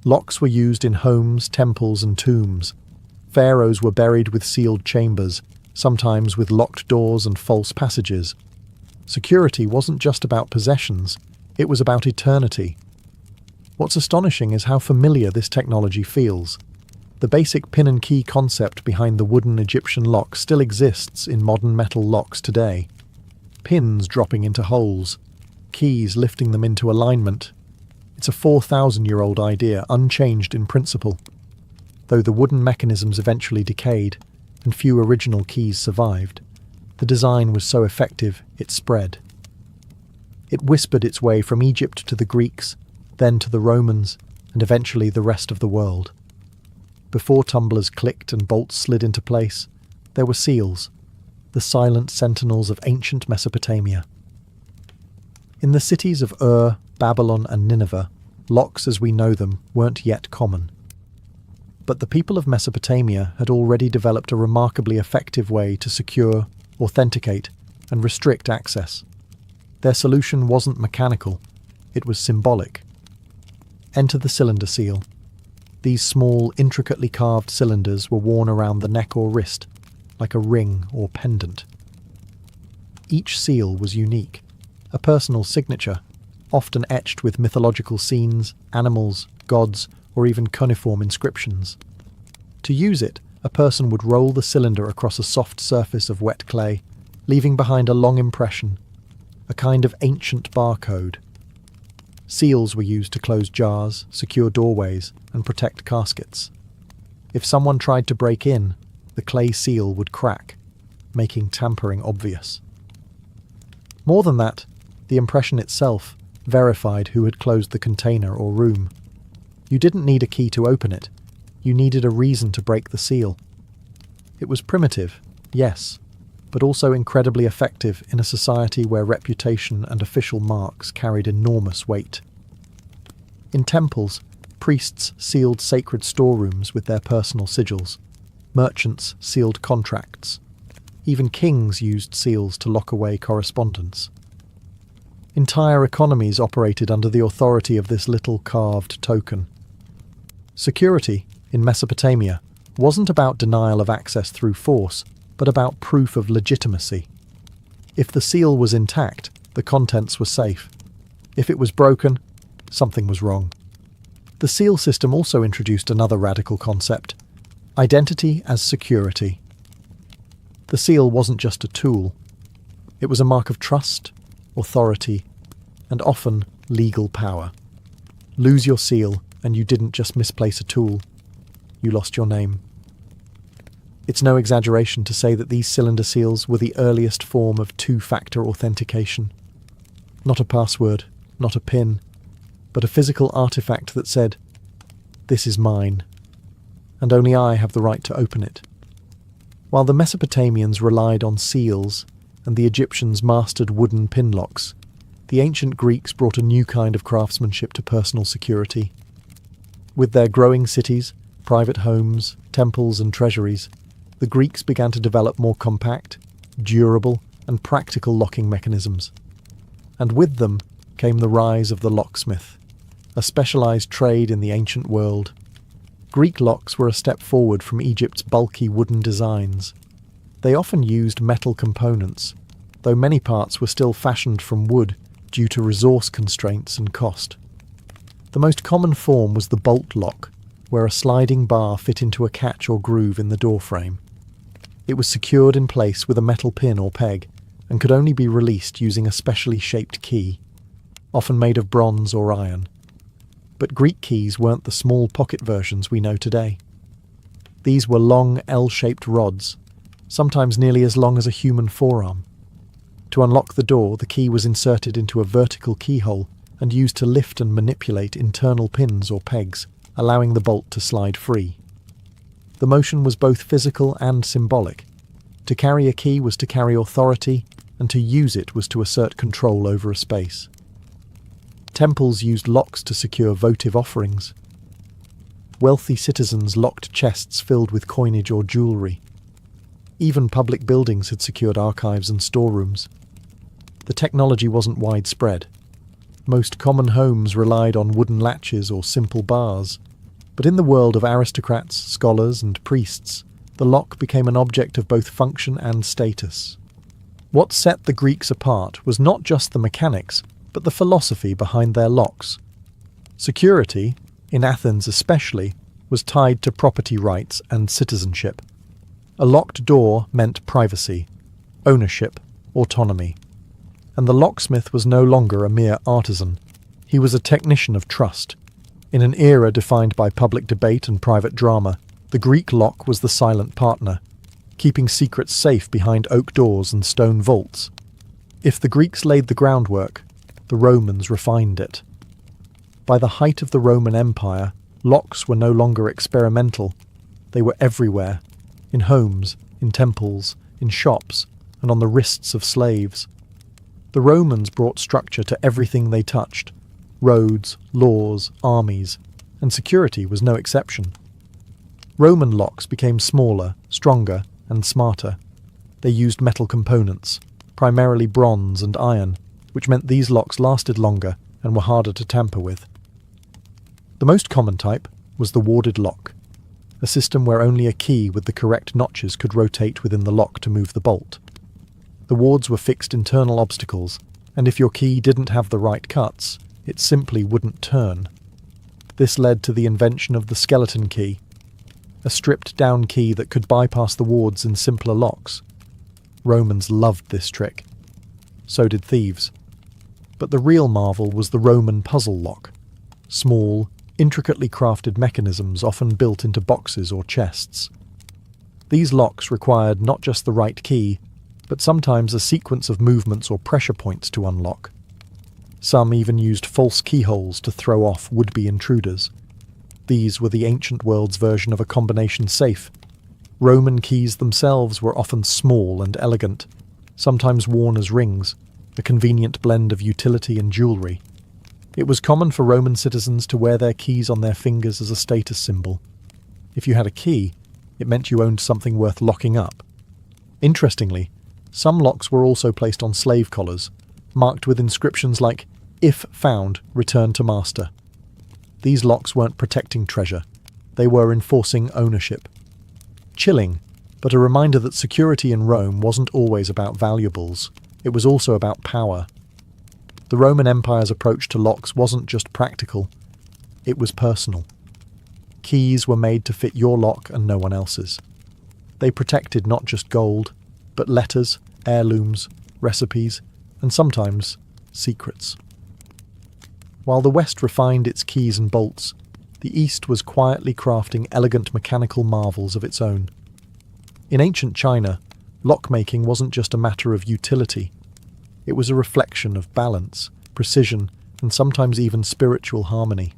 Locks were used in homes, temples, and tombs. Pharaohs were buried with sealed chambers, sometimes with locked doors and false passages. Security wasn't just about possessions, it was about eternity. What's astonishing is how familiar this technology feels. The basic pin and key concept behind the wooden Egyptian lock still exists in modern metal locks today. Pins dropping into holes, keys lifting them into alignment. It's a 4,000-year-old idea, unchanged in principle. Though the wooden mechanisms eventually decayed and few original keys survived, the design was so effective it spread. It whispered its way from Egypt to the Greeks, then to the Romans, and eventually the rest of the world. Before tumblers clicked and bolts slid into place, there were seals, the silent sentinels of ancient Mesopotamia. In the cities of Ur, Babylon and Nineveh, locks as we know them weren't yet common. But the people of Mesopotamia had already developed a remarkably effective way to secure, authenticate, and restrict access. Their solution wasn't mechanical, it was symbolic. Enter the cylinder seal. These small, intricately carved cylinders were worn around the neck or wrist, like a ring or pendant. Each seal was unique, a personal signature, often etched with mythological scenes, animals, gods, or even cuneiform inscriptions. To use it, a person would roll the cylinder across a soft surface of wet clay, leaving behind a long impression, a kind of ancient barcode. Seals were used to close jars, secure doorways, and protect caskets. If someone tried to break in, the clay seal would crack, making tampering obvious. More than that, the impression itself verified who had closed the container or room. You didn't need a key to open it, you needed a reason to break the seal. It was primitive, yes, but also incredibly effective in a society where reputation and official marks carried enormous weight. In temples, priests sealed sacred storerooms with their personal sigils. Merchants sealed contracts. Even kings used seals to lock away correspondence. Entire economies operated under the authority of this little carved token. Security, in Mesopotamia, wasn't about denial of access through force, but about proof of legitimacy. If the seal was intact, the contents were safe. If it was broken, something was wrong. The seal system also introduced another radical concept: identity as security. The seal wasn't just a tool. It was a mark of trust, authority, and often legal power. Lose your seal, and you didn't just misplace a tool. You lost your name. It's no exaggeration to say that these cylinder seals were the earliest form of two-factor authentication. Not a password, not a PIN, but a physical artifact that said, "This is mine, and only I have the right to open it." While the Mesopotamians relied on seals and the Egyptians mastered wooden pin locks, the ancient Greeks brought a new kind of craftsmanship to personal security. With their growing cities, private homes, temples and treasuries, the Greeks began to develop more compact, durable, and practical locking mechanisms. And with them came the rise of the locksmith, a specialized trade in the ancient world. Greek locks were a step forward from Egypt's bulky wooden designs. They often used metal components, though many parts were still fashioned from wood due to resource constraints and cost. The most common form was the bolt lock, where a sliding bar fit into a catch or groove in the doorframe. It was secured in place with a metal pin or peg, and could only be released using a specially shaped key, often made of bronze or iron. But Greek keys weren't the small pocket versions we know today. These were long L-shaped rods, sometimes nearly as long as a human forearm. To unlock the door, the key was inserted into a vertical keyhole and used to lift and manipulate internal pins or pegs, allowing the bolt to slide free. The motion was both physical and symbolic. To carry a key was to carry authority, and to use it was to assert control over a space. Temples used locks to secure votive offerings. Wealthy citizens locked chests filled with coinage or jewellery. Even public buildings had secured archives and storerooms. The technology wasn't widespread. Most common homes relied on wooden latches or simple bars, but in the world of aristocrats, scholars, and priests, the lock became an object of both function and status. What set the Greeks apart was not just the mechanics, but the philosophy behind their locks. Security, in Athens especially, was tied to property rights and citizenship. A locked door meant privacy, ownership, autonomy. and the locksmith was no longer a mere artisan. He was a technician of trust. In an era defined by public debate and private drama, the Greek lock was the silent partner, keeping secrets safe behind oak doors and stone vaults. If the Greeks laid the groundwork, the Romans refined it. By the height of the Roman Empire, locks were no longer experimental. They were everywhere, in homes, in temples, in shops, and on the wrists of slaves. The Romans brought structure to everything they touched: roads, laws, armies, and security was no exception. Roman locks became smaller, stronger, and smarter. They used metal components, primarily bronze and iron, which meant these locks lasted longer and were harder to tamper with. The most common type was the warded lock, a system where only a key with the correct notches could rotate within the lock to move the bolt. The wards were fixed internal obstacles, and if your key didn't have the right cuts, it simply wouldn't turn. This led to the invention of the skeleton key, a stripped-down key that could bypass the wards in simpler locks. Romans loved this trick. So did thieves. But the real marvel was the Roman puzzle lock. Small, intricately crafted mechanisms often built into boxes or chests. These locks required not just the right key, but sometimes a sequence of movements or pressure points to unlock. Some even used false keyholes to throw off would-be intruders. These were the ancient world's version of a combination safe. Roman keys themselves were often small and elegant, sometimes worn as rings, a convenient blend of utility and jewellery. It was common for Roman citizens to wear their keys on their fingers as a status symbol. If you had a key, it meant you owned something worth locking up. Interestingly, some locks were also placed on slave collars, marked with inscriptions like, "If found, return to master." These locks weren't protecting treasure, they were enforcing ownership. Chilling, but a reminder that security in Rome wasn't always about valuables, it was also about power. The Roman Empire's approach to locks wasn't just practical, it was personal. Keys were made to fit your lock and no one else's. They protected not just gold, but letters, heirlooms, recipes, and sometimes secrets. While the West refined its keys and bolts, the East was quietly crafting elegant mechanical marvels of its own. In ancient China, lockmaking wasn't just a matter of utility. It was a reflection of balance, precision, and sometimes even spiritual harmony.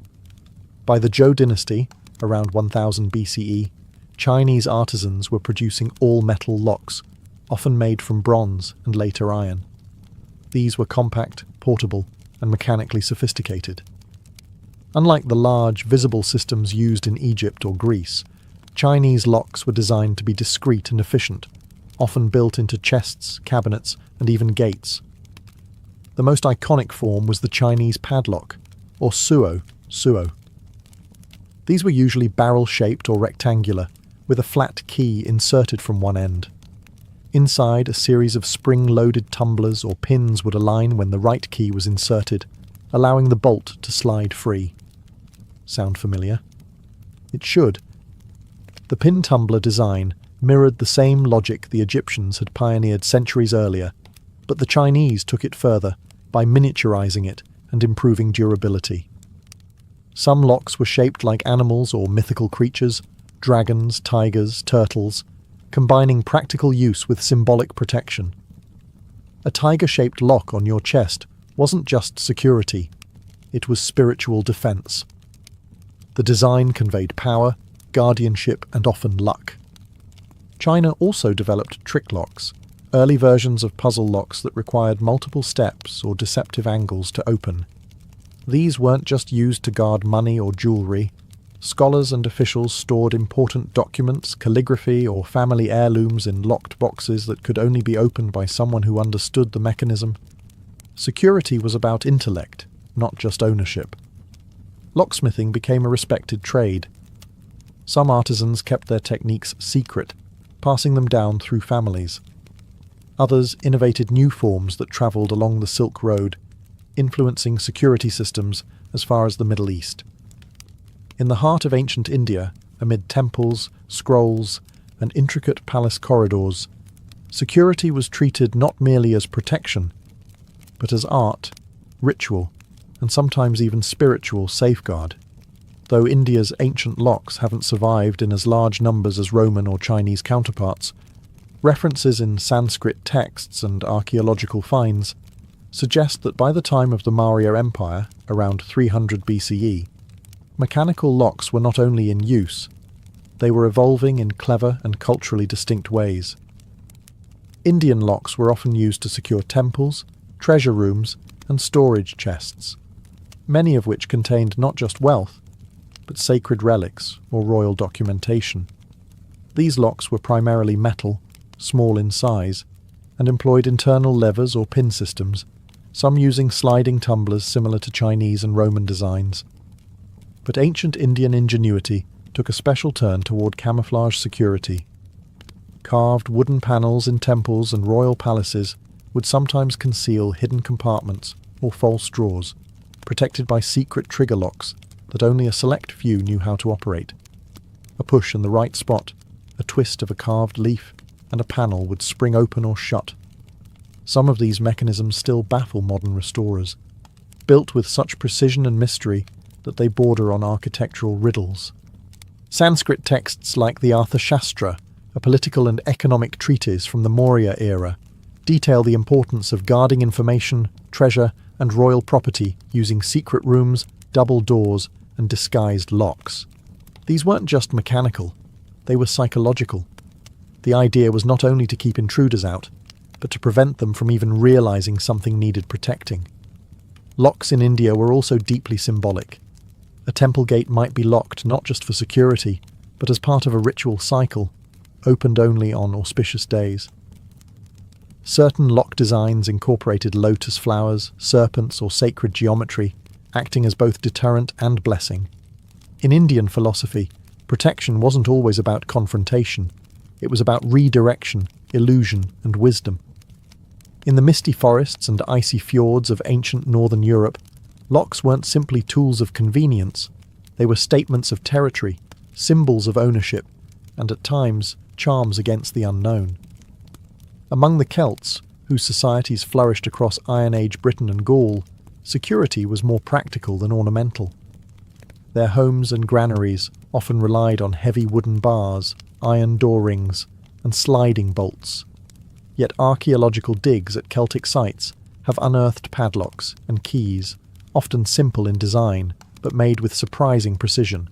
By the Zhou dynasty, around 1000 BCE, Chinese artisans were producing all-metal locks, often made from bronze and later iron. These were compact, portable, and mechanically sophisticated. Unlike the large, visible systems used in Egypt or Greece, Chinese locks were designed to be discreet and efficient, often built into chests, cabinets, and even gates. The most iconic form was the Chinese padlock, or suo. These were usually barrel-shaped or rectangular, with a flat key inserted from one end. Inside, a series of spring-loaded tumblers or pins would align when the right key was inserted, allowing the bolt to slide free. Sound familiar? It should. The pin tumbler design mirrored the same logic the Egyptians had pioneered centuries earlier, but the Chinese took it further by miniaturizing it and improving durability. Some locks were shaped like animals or mythical creatures, dragons, tigers, turtles, combining practical use with symbolic protection. A tiger-shaped lock on your chest wasn't just security, it was spiritual defense. The design conveyed power, guardianship, and often luck. China also developed trick locks, early versions of puzzle locks that required multiple steps or deceptive angles to open. These weren't just used to guard money or jewellery. Scholars and officials stored important documents, calligraphy, or family heirlooms in locked boxes that could only be opened by someone who understood the mechanism. Security was about intellect, not just ownership. Locksmithing became a respected trade. Some artisans kept their techniques secret, passing them down through families. Others innovated new forms that travelled along the Silk Road, influencing security systems as far as the Middle East. In the heart of ancient India, amid temples, scrolls, and intricate palace corridors, security was treated not merely as protection, but as art, ritual, and sometimes even spiritual safeguard. Though India's ancient locks haven't survived in as large numbers as Roman or Chinese counterparts, references in Sanskrit texts and archaeological finds suggest that by the time of the Maurya Empire, around 300 BCE, mechanical locks were not only in use, they were evolving in clever and culturally distinct ways. Indian locks were often used to secure temples, treasure rooms, and storage chests, many of which contained not just wealth, but sacred relics or royal documentation. These locks were primarily metal, small in size, and employed internal levers or pin systems, some using sliding tumblers similar to Chinese and Roman designs. But ancient Indian ingenuity took a special turn toward camouflage security. Carved wooden panels in temples and royal palaces would sometimes conceal hidden compartments or false drawers, protected by secret trigger locks that only a select few knew how to operate. A push in the right spot, a twist of a carved leaf, and a panel would spring open or shut. Some of these mechanisms still baffle modern restorers, built with such precision and mystery that they border on architectural riddles. Sanskrit texts like the Arthashastra, a political and economic treatise from the Maurya era, detail the importance of guarding information, treasure, and royal property using secret rooms, double doors, and disguised locks. These weren't just mechanical, they were psychological. The idea was not only to keep intruders out, but to prevent them from even realizing something needed protecting. Locks in India were also deeply symbolic. A temple gate might be locked not just for security, but as part of a ritual cycle, opened only on auspicious days. Certain lock designs incorporated lotus flowers, serpents, or sacred geometry, acting as both deterrent and blessing. In Indian philosophy, protection wasn't always about confrontation. It was about redirection, illusion, and wisdom. In the misty forests and icy fjords of ancient northern Europe, locks weren't simply tools of convenience. They were statements of territory, symbols of ownership, and at times, charms against the unknown. Among the Celts, whose societies flourished across Iron Age Britain and Gaul, security was more practical than ornamental. Their homes and granaries often relied on heavy wooden bars, iron door rings, and sliding bolts. Yet archaeological digs at Celtic sites have unearthed padlocks and keys, often simple in design, but made with surprising precision.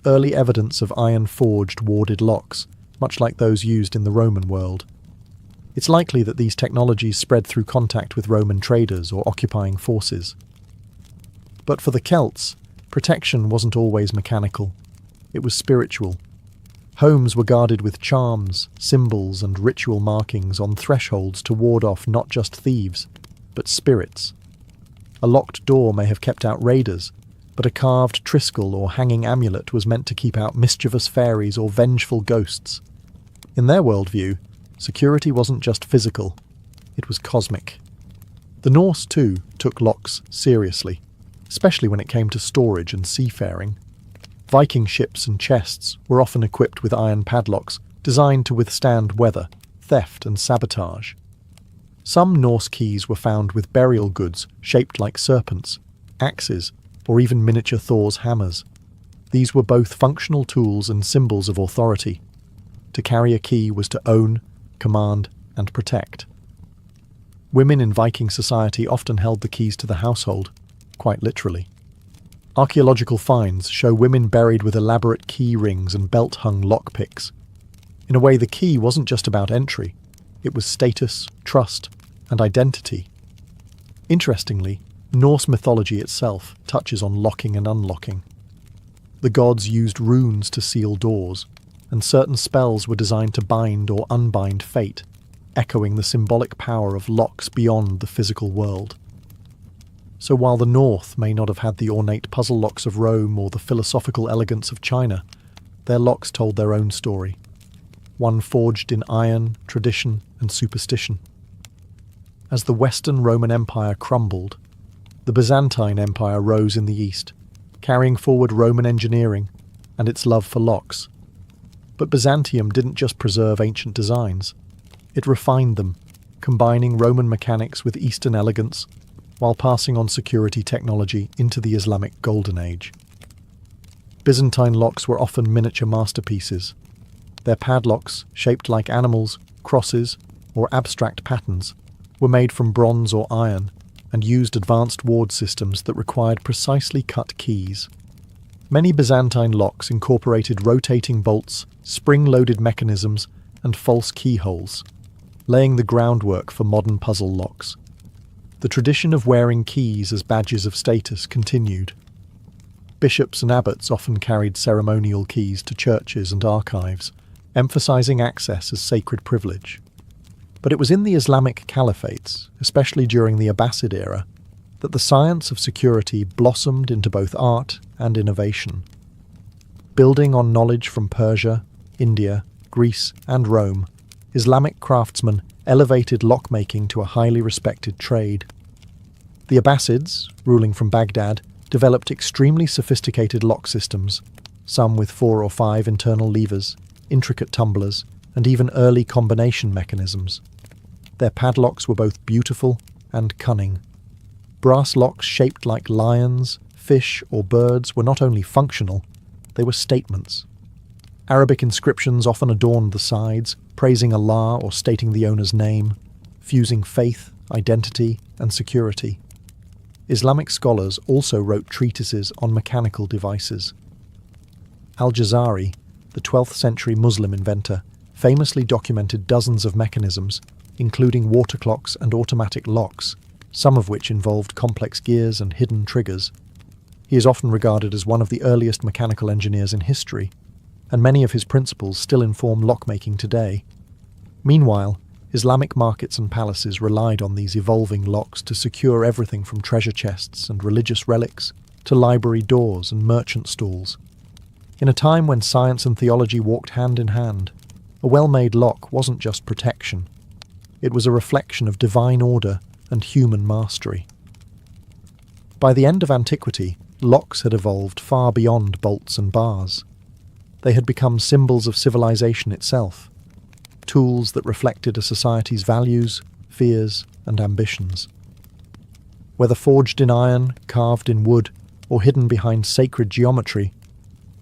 Early evidence of iron-forged warded locks, much like those used in the Roman world. It's likely that these technologies spread through contact with Roman traders or occupying forces. But for the Celts, protection wasn't always mechanical. It was spiritual. Homes were guarded with charms, symbols, and ritual markings on thresholds to ward off not just thieves, but spirits. A locked door may have kept out raiders, but a carved triskel or hanging amulet was meant to keep out mischievous fairies or vengeful ghosts. In their worldview, security wasn't just physical, it was cosmic. The Norse, too, took locks seriously, especially when it came to storage and seafaring. Viking ships and chests were often equipped with iron padlocks designed to withstand weather, theft, and sabotage. Some Norse keys were found with burial goods shaped like serpents, axes, or even miniature Thor's hammers. These were both functional tools and symbols of authority. To carry a key was to own, command, and protect. Women in Viking society often held the keys to the household, quite literally. Archaeological finds show women buried with elaborate key rings and belt-hung lockpicks. In a way, the key wasn't just about entry. It was status, trust, and identity. Interestingly, Norse mythology itself touches on locking and unlocking. The gods used runes to seal doors, and certain spells were designed to bind or unbind fate, echoing the symbolic power of locks beyond the physical world. So while the North may not have had the ornate puzzle locks of Rome or the philosophical elegance of China, their locks told their own story, one forged in iron, tradition, and superstition. As the Western Roman Empire crumbled, the Byzantine Empire rose in the east, carrying forward Roman engineering and its love for locks. But Byzantium didn't just preserve ancient designs, it refined them, combining Roman mechanics with Eastern elegance, while passing on security technology into the Islamic Golden Age. Byzantine locks were often miniature masterpieces. Their padlocks, shaped like animals, crosses, or abstract patterns, were made from bronze or iron and used advanced ward systems that required precisely cut keys. Many Byzantine locks incorporated rotating bolts, spring-loaded mechanisms, and false keyholes, laying the groundwork for modern puzzle locks. The tradition of wearing keys as badges of status continued. Bishops and abbots often carried ceremonial keys to churches and archives, emphasizing access as sacred privilege. But it was in the Islamic caliphates, especially during the Abbasid era, that the science of security blossomed into both art and innovation. Building on knowledge from Persia, India, Greece, and Rome, Islamic craftsmen elevated lockmaking to a highly respected trade. The Abbasids, ruling from Baghdad, developed extremely sophisticated lock systems, some with 4 or 5 internal levers, intricate tumblers, and even early combination mechanisms. Their padlocks were both beautiful and cunning. Brass locks shaped like lions, fish, or birds were not only functional, they were statements. Arabic inscriptions often adorned the sides, praising Allah or stating the owner's name, fusing faith, identity, and security. Islamic scholars also wrote treatises on mechanical devices. Al-Jazari, the 12th century Muslim inventor, famously documented dozens of mechanisms, including water clocks and automatic locks, some of which involved complex gears and hidden triggers. He is often regarded as one of the earliest mechanical engineers in history, and many of his principles still inform lockmaking today. Meanwhile, Islamic markets and palaces relied on these evolving locks to secure everything from treasure chests and religious relics to library doors and merchant stalls. In a time when science and theology walked hand in hand, a well-made lock wasn't just protection. It was a reflection of divine order and human mastery. By the end of antiquity, locks had evolved far beyond bolts and bars. They had become symbols of civilization itself, tools that reflected a society's values, fears, and ambitions. Whether forged in iron, carved in wood, or hidden behind sacred geometry,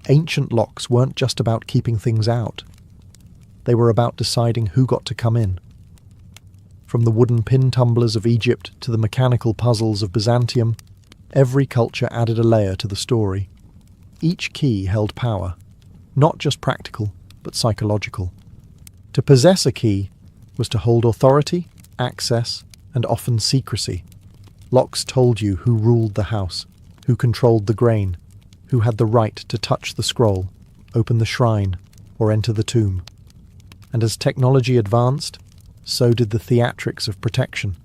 ancient locks weren't just about keeping things out. They were about deciding who got to come in. From the wooden pin tumblers of Egypt to the mechanical puzzles of Byzantium, every culture added a layer to the story. Each key held power, not just practical, but psychological. To possess a key was to hold authority, access, and often secrecy. Locks told you who ruled the house, who controlled the grain, who had the right to touch the scroll, open the shrine, or enter the tomb. And as technology advanced, so did the theatrics of protection.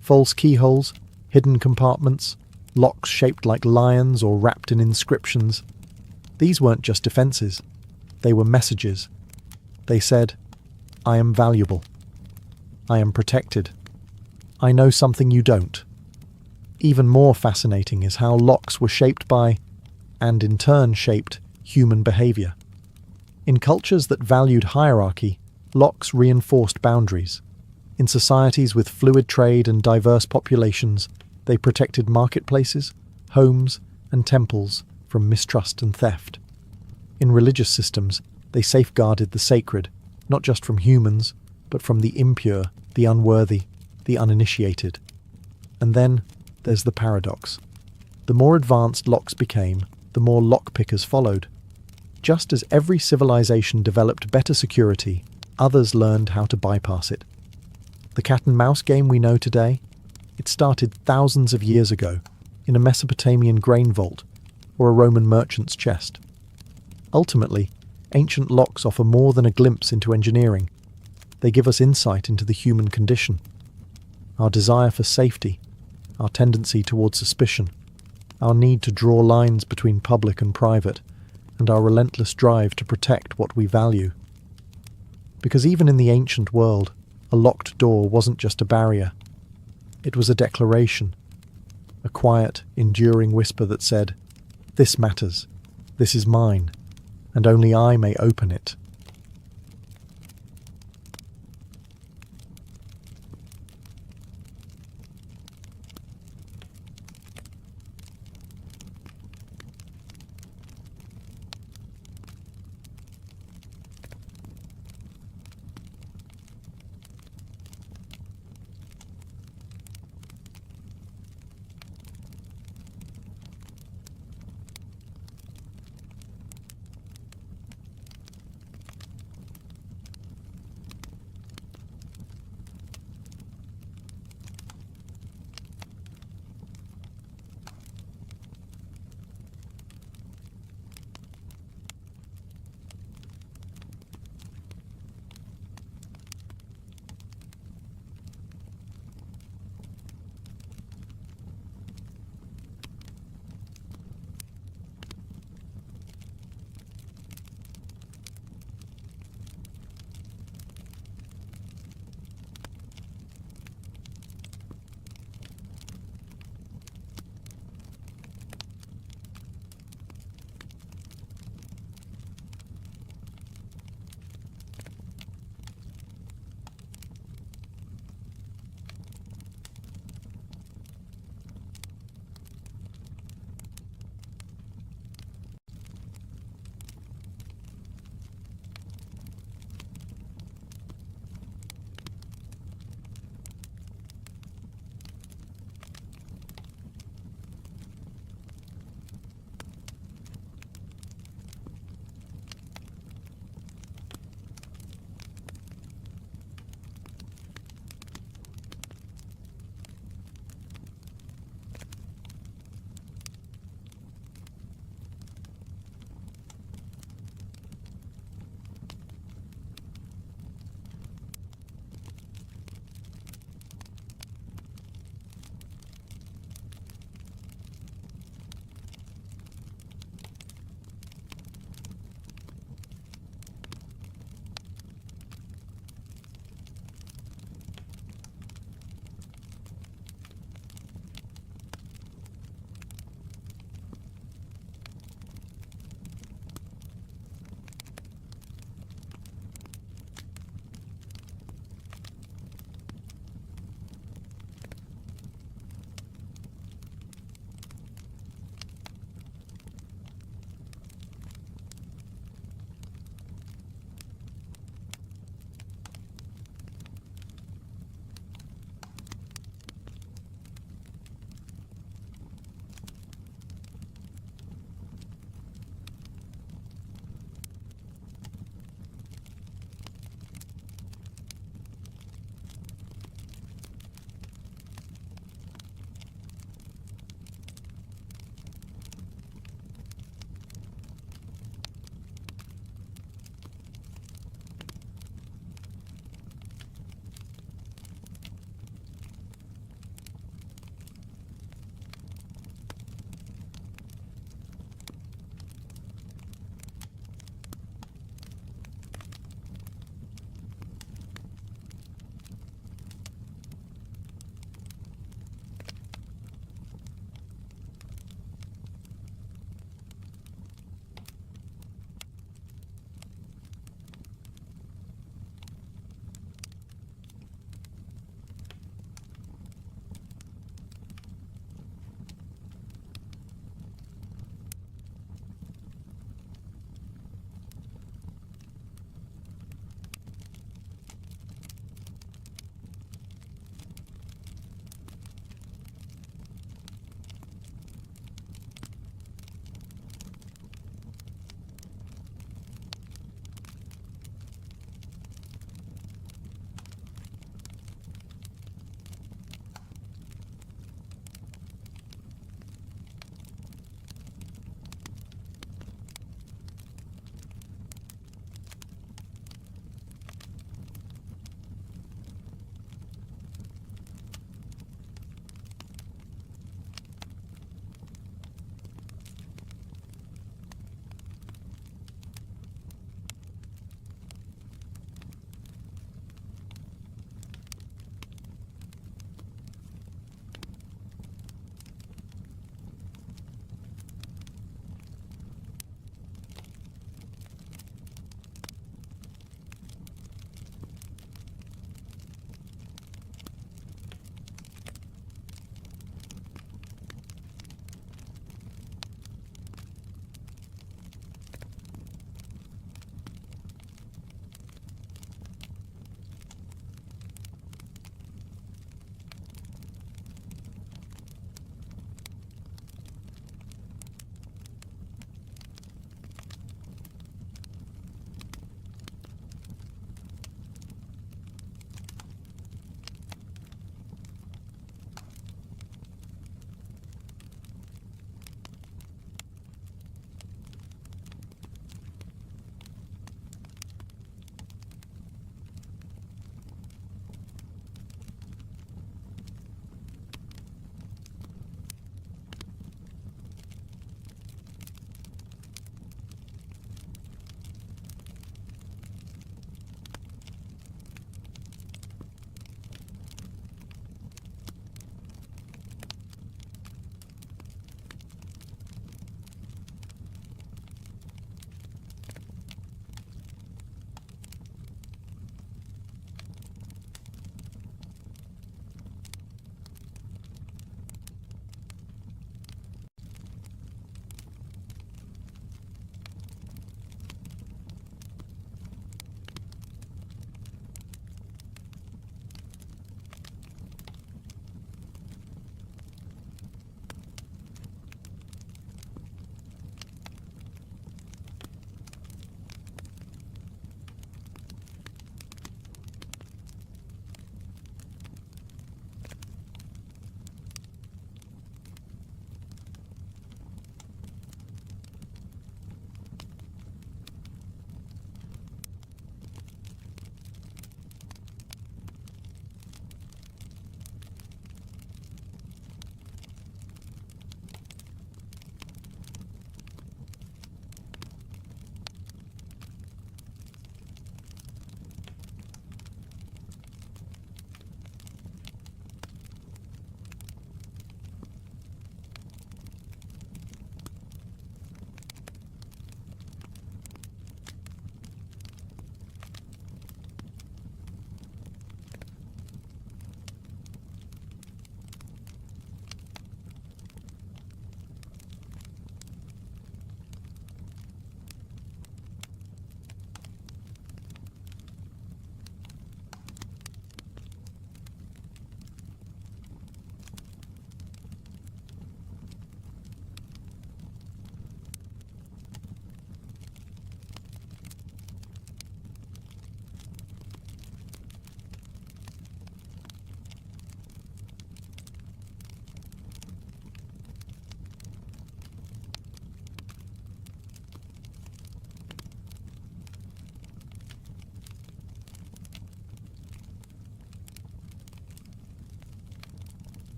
False keyholes, hidden compartments, locks shaped like lions or wrapped in inscriptions. These weren't just defences, they were messages. They said, "I am valuable. I am protected. I know something you don't." Even more fascinating is how locks were shaped by, and in turn shaped, human behaviour. In cultures that valued hierarchy, locks reinforced boundaries. In societies with fluid trade and diverse populations, they protected marketplaces, homes, and temples from mistrust and theft. In religious systems, they safeguarded the sacred, not just from humans, but from the impure, the unworthy, the uninitiated. And then there's the paradox. The more advanced locks became, the more lockpickers followed. Just as every civilization developed better security, others learned how to bypass it. The cat-and-mouse game we know today, it started thousands of years ago in a Mesopotamian grain vault or a Roman merchant's chest. Ultimately, ancient locks offer more than a glimpse into engineering. They give us insight into the human condition, our desire for safety, our tendency toward suspicion, our need to draw lines between public and private, and our relentless drive to protect what we value. Because even in the ancient world, a locked door wasn't just a barrier. It was a declaration, a quiet, enduring whisper that said, "This matters, this is mine, and only I may open it."